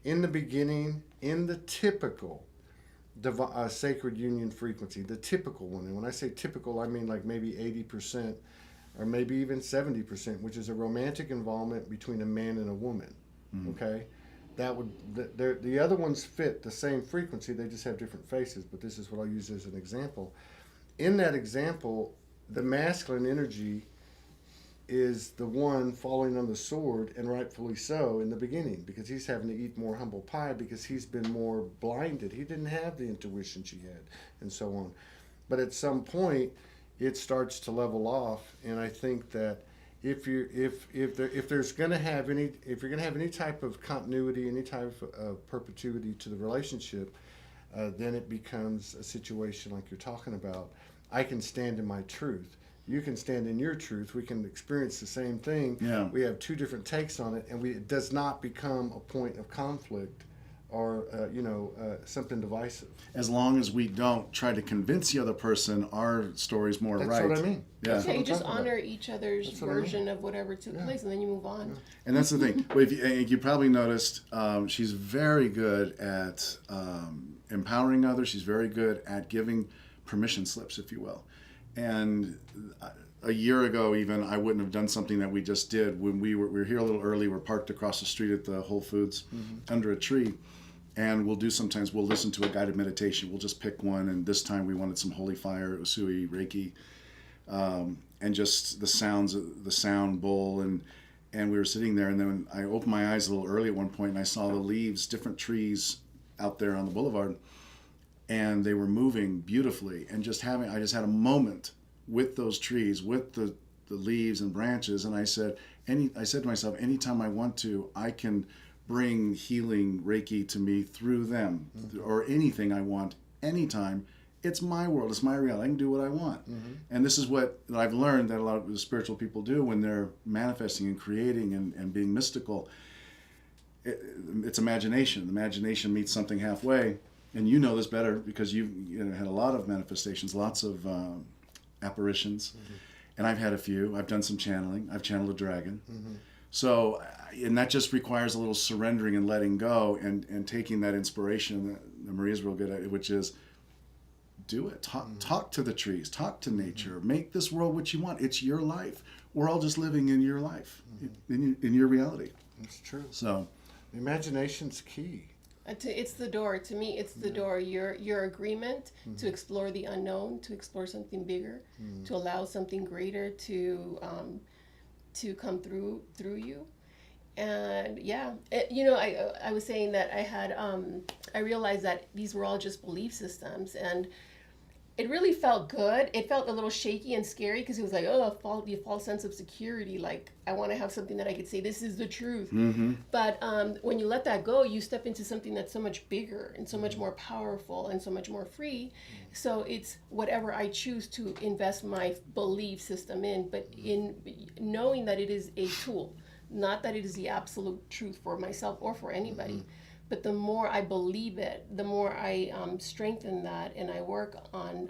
in the beginning, in the typical sacred union frequency, the typical one, and when I say typical, I mean like maybe 80% or maybe even 70%, which is a romantic involvement between a man and a woman, okay? That would the other ones fit the same frequency, they just have different faces, but this is what I'll use as an example. In that example, the masculine energy is the one falling on the sword, and rightfully so in the beginning, because he's having to eat more humble pie because he's been more blinded. He didn't have the intuition she had, and so on. But at some point, it starts to level off, and I think that if you're going to have any type of continuity, any type of perpetuity to the relationship, then it becomes a situation like you're talking about. I can stand in my truth. You can stand in your truth. We can experience the same thing. Yeah. We have 2 different takes on it, and it does not become a point of conflict or something divisive. As long as we don't try to convince the other person our story's more right. That's what I mean. Yeah. You just honor each other's version of whatever took place, and then you move on. And that's the thing. Well, if you probably noticed, she's very good at empowering others. She's very good at giving permission slips, if you will. And a year ago, even, I wouldn't have done something that we just did. When we were here a little early, we're parked across the street at the Whole Foods under a tree. And we'll listen to a guided meditation. We'll just pick one. And this time we wanted some holy fire, Usui, Reiki, and just the sound bowl. And we were sitting there. And then I opened my eyes a little early at one point, and I saw the leaves, different trees out there on the boulevard. And they were moving beautifully. And I just had a moment with those trees, with the leaves and branches. And I said to myself, anytime I want to, I can bring healing Reiki to me through them, or anything I want, anytime. It's my world, it's my reality. I can do what I want. And this is what I've learned that a lot of the spiritual people do when they're manifesting and creating and being mystical. It's imagination. Imagination meets something halfway. and you know this better because you've had a lot of manifestations, lots of apparitions, and I've had a few. I've done some channeling. I've channeled a dragon. So, and that just requires a little surrendering and letting go and taking that inspiration that Maria's real good at, which is do it. Talk to the trees. Talk to nature. Make this world what you want. It's your life. We're all just living in your life, in your reality. That's true. So, imagination's key. It's the door. To me, it's the door. Your agreement to explore the unknown, to explore something bigger, to allow something greater to come through you. And yeah, I was saying that I realized that these were all just belief systems, and it really felt good. It felt a little shaky and scary because it was like, oh, the false sense of security. Like, I want to have something that I could say, this is the truth. But when you let that go, you step into something that's so much bigger and so much more powerful and so much more free. So it's whatever I choose to invest my belief system in, but in knowing that it is a tool, not that it is the absolute truth for myself or for anybody. But the more I believe it, the more I strengthen that, and I work on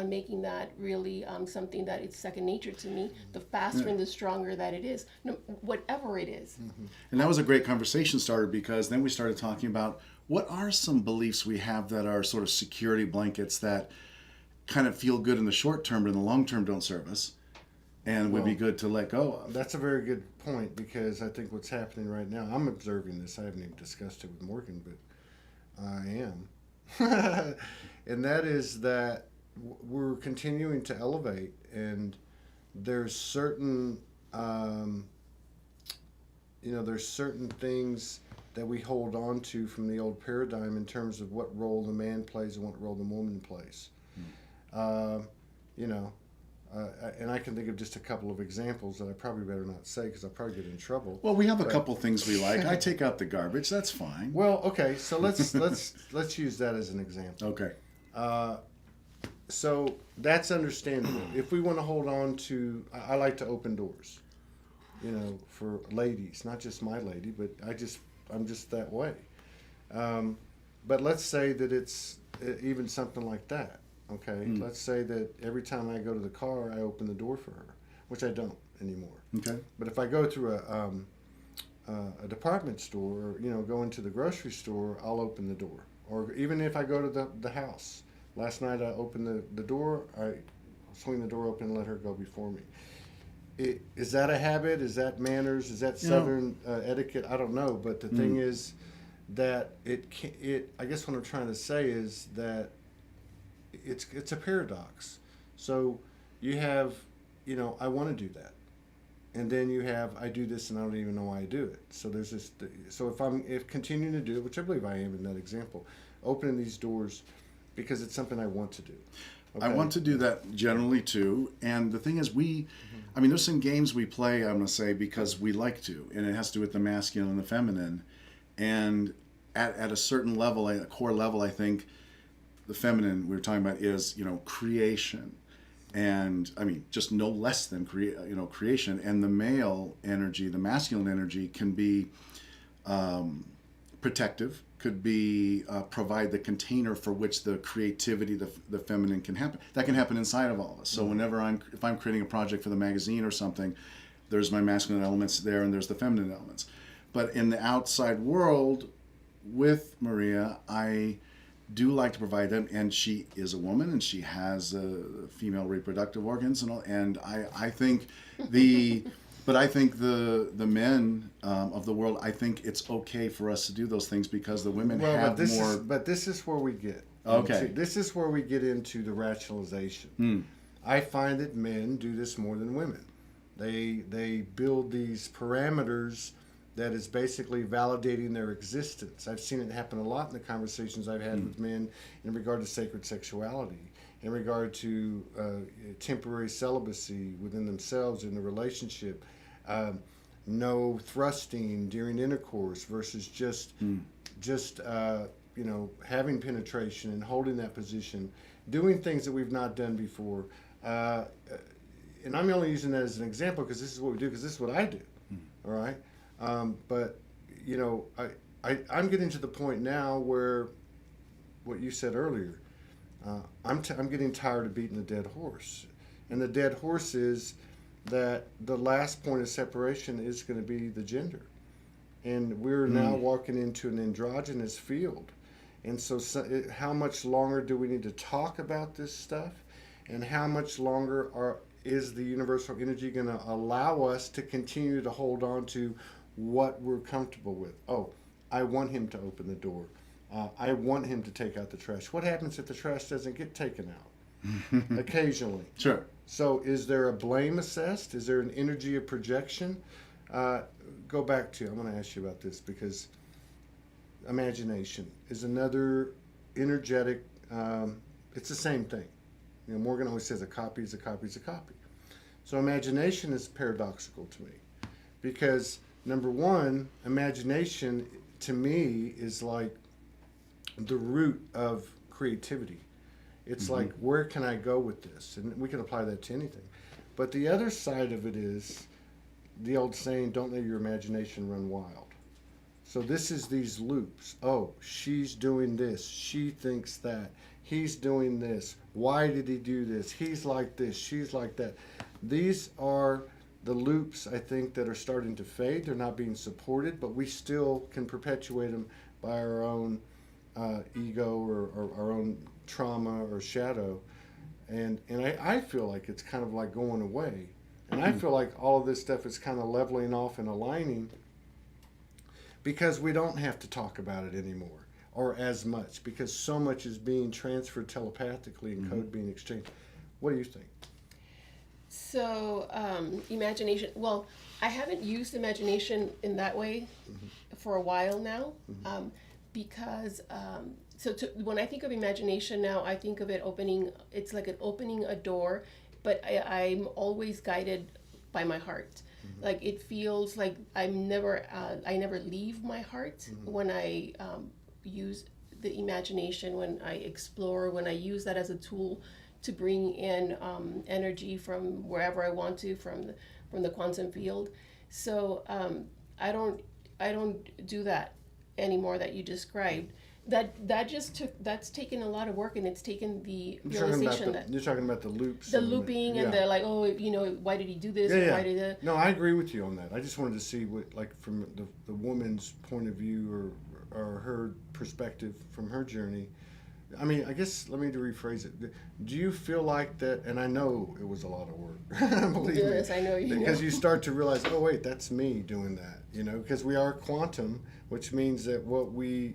making that really something that it's second nature to me. The faster and the stronger that it is, whatever it is. And that was a great conversation starter, because then we started talking about what are some beliefs we have that are sort of security blankets that kind of feel good in the short term, but in the long term don't serve us, and would be good to let go of. That's a very good point, because I think what's happening right now, I'm observing this. I haven't even discussed it with Morgan, but I am. And that is that we're continuing to elevate, and there's certain, there's certain things that we hold on to from the old paradigm in terms of what role the man plays and what role the woman plays. And I can think of just a couple of examples that I probably better not say because I'll probably get in trouble. Well, we have a couple things we like. I take out the garbage. That's fine. Well, okay, so let's use that as an example. Okay. So that's understandable. If we want to hold on to, I like to open doors, for ladies, not just my lady, but I'm just that way. But let's say that it's even something like that. Okay, let's say that every time I go to the car, I open the door for her, which I don't anymore. Okay. But if I go through a department store, or go into the grocery store, I'll open the door. Or even if I go to the house. Last night I opened the door, I swing the door open and let her go before me. Is that a habit? Is that manners? Is that Southern etiquette? I don't know. But the thing is that I guess what I'm trying to say is that it's a paradox. So you have, I want to do that, and then you have, I do this and I don't even know why I do it. So there's this. So if continuing to do it, which I believe I am in that example, opening these doors because it's something I want to do. Okay? I want to do that generally too. And the thing is, there's some games we play, I'm going to say, because we like to, and it has to do with the masculine and the feminine. And at a certain level, a core level, I think the feminine we were talking about is, creation. And just no less than creation. And the male energy, the masculine energy, can be protective, could be provide the container for which the creativity, the feminine can happen. That can happen inside of all of us. So if I'm creating a project for the magazine or something, there's my masculine elements there, and there's the feminine elements. But in the outside world, with Maria, I do like to provide them, and she is a woman, and she has female reproductive organs and all. And I think but I think the men of the world, I think it's okay for us to do those things because the women have more. But this is where we get. Okay. This is where we get into the rationalization. I find that men do this more than women. They build these parameters that is basically validating their existence. I've seen it happen a lot in the conversations I've had with men in regard to sacred sexuality, in regard to temporary celibacy within themselves in the relationship, no thrusting during intercourse versus just having penetration and holding that position, doing things that we've not done before. And I'm only using that as an example because this is what we do, because this is what I do. All right. But I'm getting to the point now where what you said earlier. I'm getting tired of beating the dead horse, and the dead horse is that the last point of separation is going to be the gender, and we're now walking into an androgynous field, and so how much longer do we need to talk about this stuff, and how much longer is the universal energy going to allow us to continue to hold on to what we're comfortable with? Oh, I want him to open the door. I want him to take out the trash. What happens if the trash doesn't get taken out? Occasionally. Sure. So is there a blame assessed? Is there an energy of projection? Go back to, I'm going to ask you about this because imagination is another energetic, it's the same thing. You know, Morgan always says a copy is a copy is a copy. So imagination is paradoxical to me because number one, imagination to me is like the root of creativity. It's like, where can I go with this? And we can apply that to anything. But the other side of it is the old saying, don't let your imagination run wild. So this is these loops. Oh, she's doing this. She thinks that. He's doing this. Why did he do this? He's like this. She's like that. These are the loops, I think, that are starting to fade. They're not being supported, but we still can perpetuate them by our own ego or our own trauma or shadow. And I feel like it's kind of like going away. And I feel like all of this stuff is kind of leveling off and aligning because we don't have to talk about it anymore or as much because so much is being transferred telepathically and code being exchanged. What do you think? So, imagination, well, I haven't used imagination in that way for a while now because, when I think of imagination now, I think of it it's like an opening a door, but I'm always guided by my heart. Like it feels like I never leave my heart when I use the imagination, when I explore, when I use that as a tool to bring in energy from wherever I want to, from the quantum field. So I don't do that anymore that you described. That's taken a lot of work, and it's taken the realization you're talking about the loops, the looping, and the like. Oh, why did he do this? Yeah. Why did No, I agree with you on that. I just wanted to see what, like, from the woman's point of view or her perspective from her journey. I mean, I guess let me rephrase it. Do you feel like that? And I know it was a lot of work. Believe Yes, me. I know you. Because you start to realize, oh wait, that's me doing that. Because we are quantum, which means that we're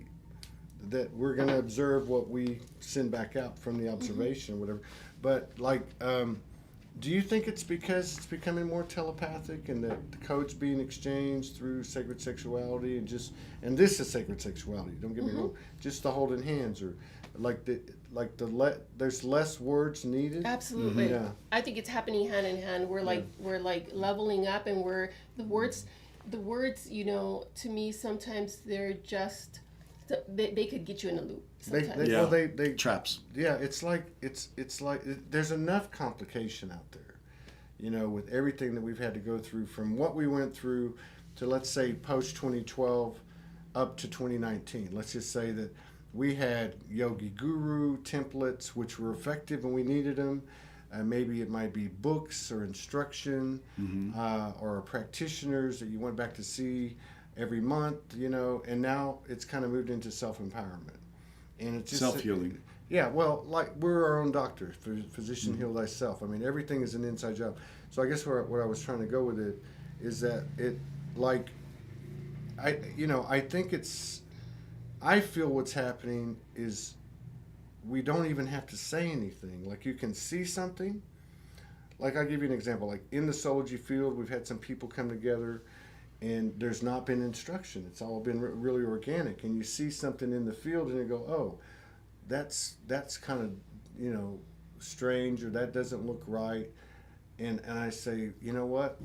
going to observe what we send back out from the observation or whatever. But like, do you think it's because it's becoming more telepathic and that the code's being exchanged through sacred sexuality and this is sacred sexuality, don't get me wrong, just the holding hands or there's less words needed? Absolutely. Yeah. I think it's happening hand in hand. We're like leveling up, and the words, to me sometimes they're just they could get you in a loop sometimes. They traps. Yeah, it's like there's enough complication out there, with everything that we've had to go through from what we went through to, let's say, post 2012 up to 2019. Let's just say that we had Yogi Guru templates, which were effective and we needed them. Maybe it might be books or instruction or practitioners that you went back to see every month, and now it's kind of moved into self-empowerment. And it's just self-healing. Yeah, well, like we're our own doctor, physician heal thyself. I mean, everything is an inside job. So I guess where I was trying to go with it is that I feel what's happening is we don't even have to say anything. Like you can see something. Like I'll give you an example. Like in the Soulogy field, we've had some people come together and there's not been instruction. It's all been really organic. And you see something in the field and you go, oh, that's kind of, strange, or that doesn't look right. And I say, you know what?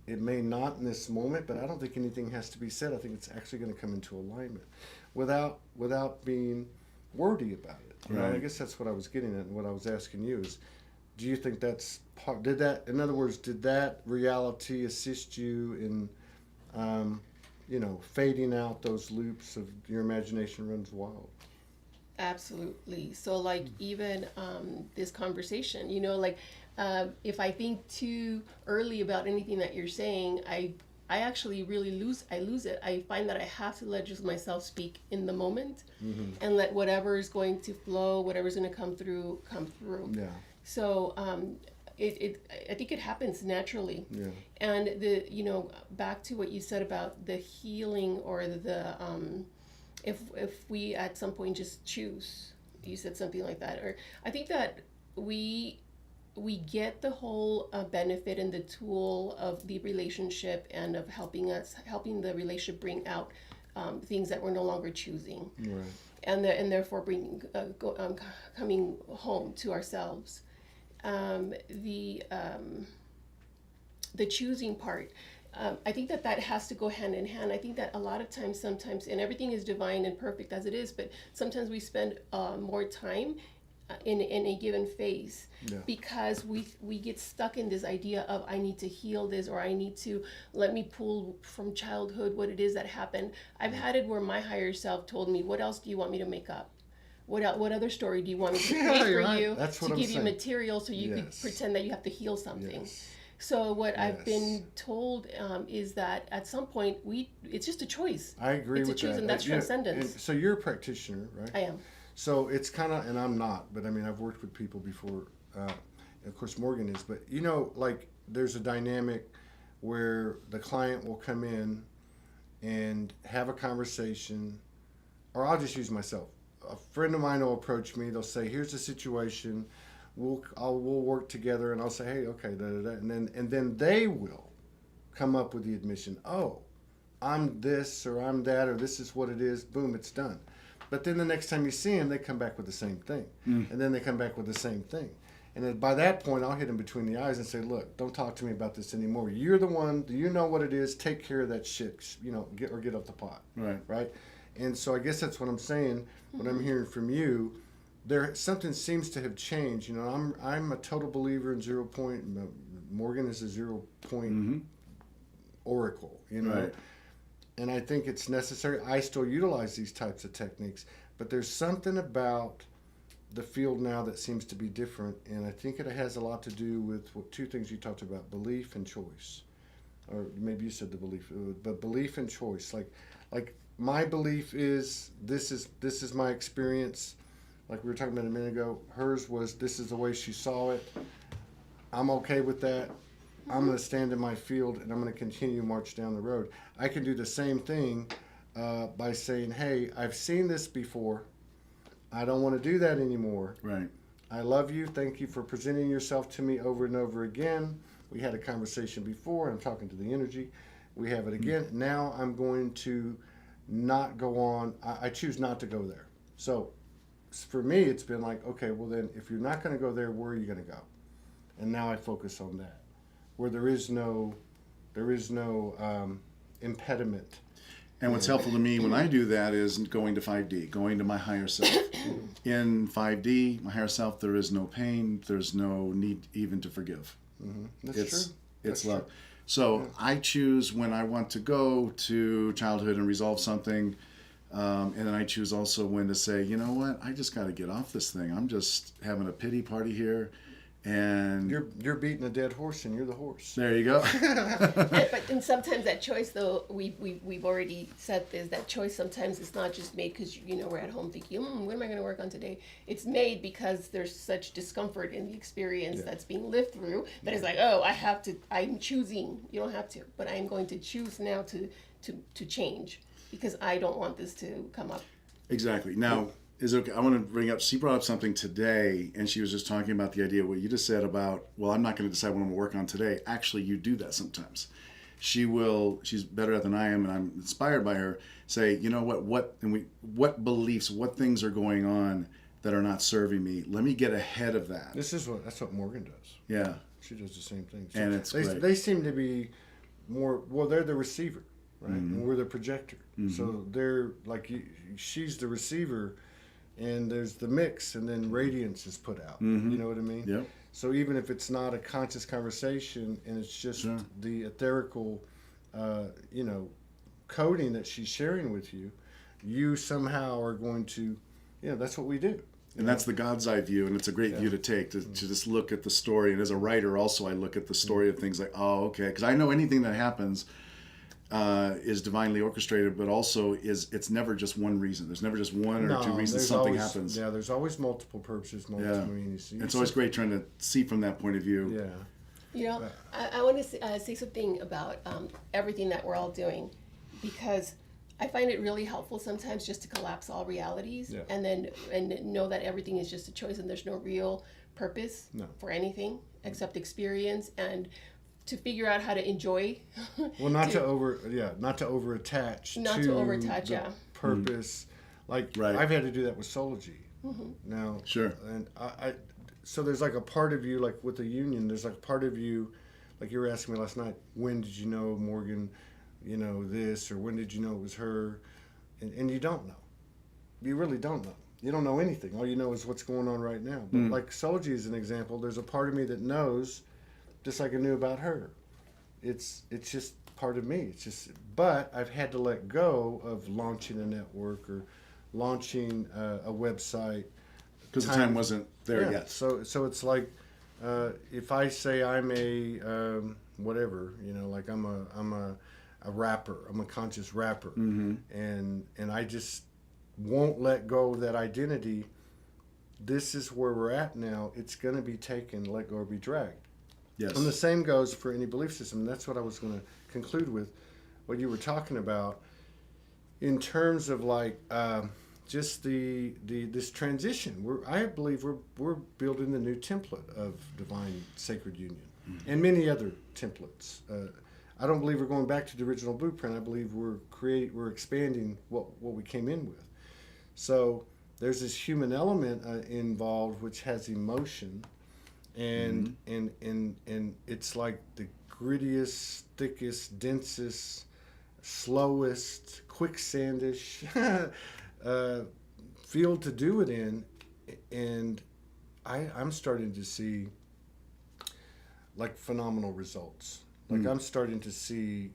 It may not in this moment, but I don't think anything has to be said. I think it's actually going to come into alignment without being wordy about it. Right. I guess that's what I was getting at, and what I was asking you is, do you think that's part? In other words, did that reality assist you in, fading out those loops of your imagination runs wild? Absolutely. So, like, even this conversation, like, if I think too early about anything that you're saying, I actually really I lose it. I find that I have to let just myself speak in the moment, and let whatever is going to flow, whatever's going to come through, come through. Yeah. So, I think it happens naturally. Yeah. And back to what you said about the healing, or if we at some point just choose, you said something like that, or I think that we get the whole benefit and the tool of the relationship, and of helping the relationship bring out things that we're no longer choosing, Right. and therefore coming home to ourselves. The choosing part, I think that has to go hand in hand. I think that a lot of times, sometimes, and everything is divine and perfect as it is, but sometimes we spend more time in a given phase, Yeah. because we get stuck in this idea of, I need to heal this, or I need to let me pull from childhood what it is that happened. I've had it where my higher self told me, what else do you want me to make up? What other story do you want me to create for right. you, That's what to I'm give you saying. material so you could Yes. pretend that you have to heal something? Yes. So what I've Yes. been told is that at some point it's just a choice. I agree It's a with choice, that. and that's Yeah, transcendence. and so you're a practitioner, right? I am. So it's kind of, and I'm not, but I mean, I've worked with people before. Of course, Morgan is, but like there's a dynamic where the client will come in and have a conversation, or I'll just use myself. A friend of mine will approach me. They'll say, "Here's the situation. We'll work together," and I'll say, "Hey, okay, da, da, da." And then they will come up with the admission, "Oh, I'm this, or I'm that, or this is what it is." Boom, it's done. But then the next time you see them, they come back with the same thing, and then they come back with the same thing. And then by that point, I'll hit them between the eyes and say, "Look, don't talk to me about this anymore. You're the one. You know what it is. Take care of that shit. Get off the pot." Right. And so I guess that's what I'm saying. What I'm hearing from you, something seems to have changed. I'm a total believer in 0 point. Morgan is a 0 point oracle. Right. And I think it's necessary. I still utilize these types of techniques, but there's something about the field now that seems to be different, and I think it has a lot to do with two things you talked about: belief and choice, or maybe you said the belief, but belief and choice. Like my belief is this is my experience. Like we were talking about a minute ago, hers was this is the way she saw it. I'm okay with that. I'm going to stand in my field, and I'm going to continue to march down the road. I can do the same thing by saying, "Hey, I've seen this before. I don't want to do that anymore. Right. I love you. Thank you for presenting yourself to me over and over again. We had a conversation before. I'm talking to the energy. We have it again. Now I'm going to not go on. I choose not to go there." So for me, it's been like, okay, well then, if you're not going to go there, where are you going to go? And now I focus on that, where there is no impediment. And what's helpful to me when I do that is going to 5D, going to my higher self. In 5D, my higher self, there is no pain. There's no need even to forgive. That's It's true. It's That's love. true. So I choose when I want to go to childhood and resolve something. And then I choose also when to say, you know what, I just got to get off this thing. I'm just having a pity party here. And You're beating a dead horse, and you're the horse. there you go. And sometimes that choice, though, we've already said this, that choice sometimes is not just made because we're at home thinking, what am I going to work on today? It's made because there's such discomfort in the experience that's being lived through that it's like, oh, I'm choosing. You don't have to, but I'm going to choose now to change because I don't want this to come up. Exactly. Now, is it okay? I want to bring up, she brought up something today, and she was just talking about the idea, what you just said about, well, I'm not going to decide what I'm going to work on today. Actually, you do that sometimes. She's better at than I am, and I'm inspired by her, say, you know what beliefs, what things are going on that are not serving me? Let me get ahead of that. That's what Morgan does. Yeah. She does the same thing. And it's great. They seem to be more, well, they're the receiver, right? And we're the projector. So they're like, she's the receiver, and there's the mix, and then radiance is put out. You know what I mean? Yep. So even if it's not a conscious conversation, and it's just the etherical, coding that she's sharing with you, you somehow are going to Yeah, that's what we do. And that's the God's eye view, and it's a great view to take, to just look at the story. And as a writer also, I look at the story of things like, oh, okay, because I know anything that happens is divinely orchestrated, but also it's never just one reason. There's never just one or two reasons there's something always, happens. Yeah, there's always multiple purposes, multiple meanings. So It's always great trying to see from that point of view. Yeah. You know, I want to say something about everything that we're all doing, because I find it really helpful sometimes just to collapse all realities and know that everything is just a choice and there's no real purpose for anything except experience, and to figure out how to enjoy. Well, not to over attach. Not to overtouch, the purpose. Like I've had to do that with Soulogy. Now, Sure. And so there's like a part of you, like with the union, there's like a part of you, like you were asking me last night, when did you know Morgan, you know, this, or when did you know it was her? And you don't know. You really don't know. You don't know anything. All you know is what's going on right now. But like Soulogy is an example, there's a part of me that knows, just like I knew about her. It's just part of me. It's just, but I've had to let go of launching a network or launching a website. Because the time wasn't there yet. So it's like, if I say I'm a whatever, you know, like I'm a rapper, I'm a conscious rapper, and I just won't let go of that identity. This is where we're at now. It's going to be taken, let go, or be dragged. Yes. And the same goes for any belief system. That's what I was going to conclude with, what you were talking about, in terms of like just this transition. I believe we're building the new template of divine sacred union, and many other templates. I don't believe we're going back to the original blueprint. I believe we're expanding what we came in with. So there's this human element involved, which has emotion. And it's like the grittiest, thickest, densest, slowest, quicksandish field to do it in, and I'm starting to see like phenomenal results. Like I'm starting to see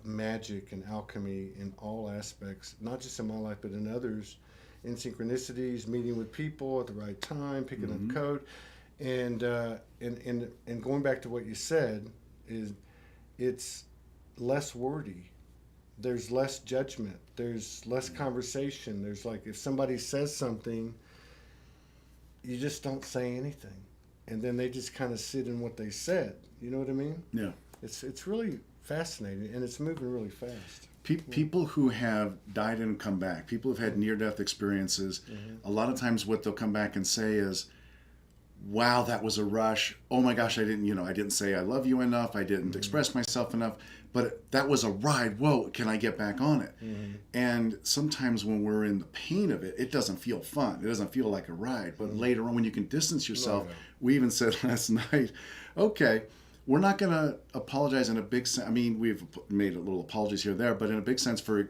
magic and alchemy in all aspects, not just in my life but in others, in synchronicities, meeting with people at the right time, picking up code. And going back to what you said, is it's less wordy. There's less judgment. There's less conversation. There's like, if somebody says something, you just don't say anything, and then they just kind of sit in what they said. You know what I mean? Yeah. It's really fascinating, and it's moving really fast. People who have died and come back, people who've had near-death experiences, a lot of times what they'll come back and say is, wow, that was a rush. Oh my gosh, I didn't say I love you enough. I didn't express myself enough, but that was a ride. Whoa, can I get back on it? And sometimes when we're in the pain of it, it doesn't feel fun. It doesn't feel like a ride. But later on, when you can distance yourself, we even said last night, okay, we're not going to apologize in a big sense. I mean, we've made a little apologies here or there, but in a big sense for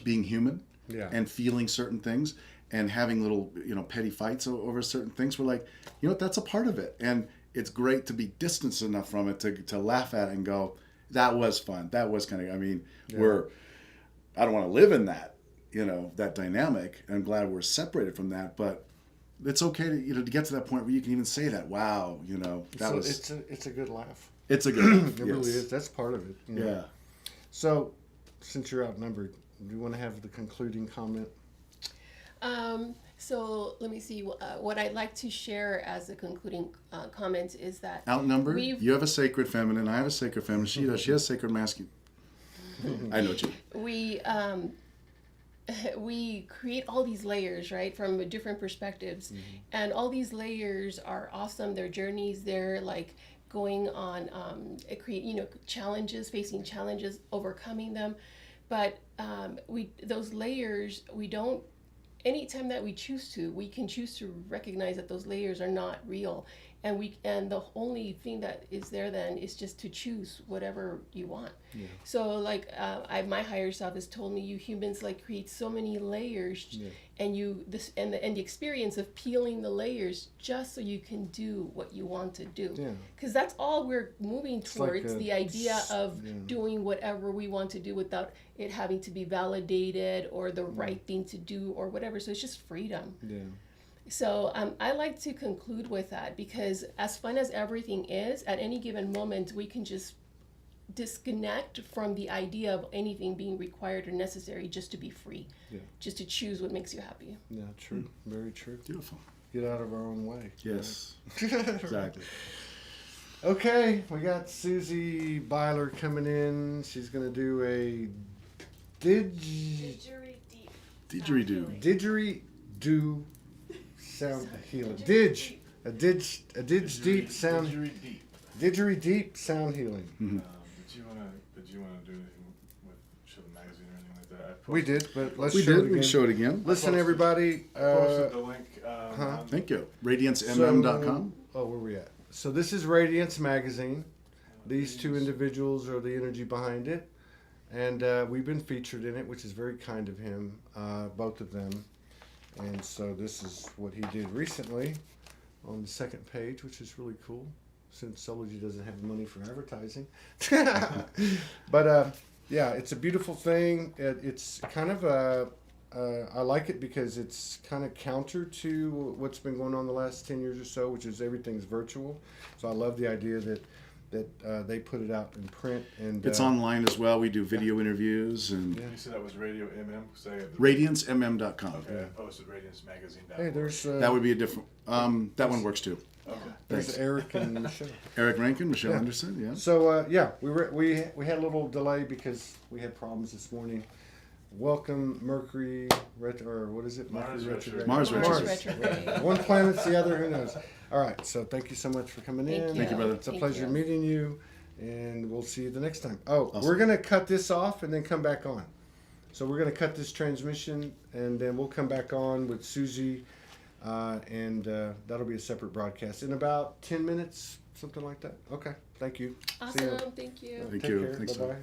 being human and feeling certain things. And having little, petty fights over certain things, we're like, that's a part of it. And it's great to be distanced enough from it to laugh at it and go, that was fun. That was kind of, I don't want to live in that, that dynamic. And I'm glad we're separated from that. But it's okay to get to that point where you can even say that, wow, It's a good laugh. It's a good laugh. It really is. That's part of it. Yeah. So, since you're outnumbered, do you want to have the concluding comment? So let me see. What I'd like to share as a concluding comment is that outnumbered. You have a sacred feminine. I have a sacred feminine. She does. She has sacred masculine. I know you. We create all these layers, right, from different perspectives, and all these layers are awesome. They're journeys. They're like going on, challenges, facing challenges, overcoming them. But those layers, we don't. Anytime that we can choose to recognize that those layers are not real, and the only thing that is there then is just to choose whatever you want. So like my higher self has told me, you humans like create so many layers, and and the experience of peeling the layers just so you can do what you want to do, because that's all we're moving towards, the idea of doing whatever we want to do without it having to be validated or the right thing to do or whatever. So it's just freedom. So I like to conclude with that, because as fun as everything is, at any given moment we can just disconnect from the idea of anything being required or necessary, just to be free, just to choose what makes you happy. Yeah, true. Very true. Beautiful. Get out of our own way. Yes. Exactly. Okay, we got Susie Byler coming in. She's going to do a didgeridoo sound healing. A didgeridoo sound healing. Did you want to do anything with show the magazine or anything like that? We did, but let's We show did. it We again. can show it again. Listen, everybody. Posted the link. Thank you. RadianceMM.com. Oh, where we at? So this is Radiance Magazine. These two individuals are the energy behind it. And we've been featured in it, which is very kind of him, both of them. And so this is what he did recently on the second page, which is really cool, since Soulogy doesn't have money for advertising. But yeah, it's a beautiful thing. It's kind of I like it because it's kind of counter to what's been going on the last 10 years or so, which is everything's virtual. So I love the idea that they put it out in print, and It's online as well. We do video interviews and You said that was Radio MM? Because I had the RadianceMM.com. Okay, I posted RadianceMagazine.org. hey, there's That would be a different. That one works too. Okay. there's Eric and Michelle. Eric Rankin, Michelle Yeah. Anderson. Yeah. So yeah, we had a little delay because we had problems this morning. Welcome Mercury or what is it? Mars retrograde. Mars retrograde. retrograde. One planet's the other. Who knows? All right. So thank you so much for coming in. Thank Thank you, brother. It's a Thank pleasure you. meeting you, and we'll see you the next time. Oh, Awesome. we're gonna cut this off and then come back on. So we're gonna cut this transmission, and then we'll come back on with Susie, and that'll be a separate broadcast in about 10 minutes, something like that. Okay. Thank you. See ya. Awesome. Thank you. Thank Take you. care. Thanks, Bye man. bye.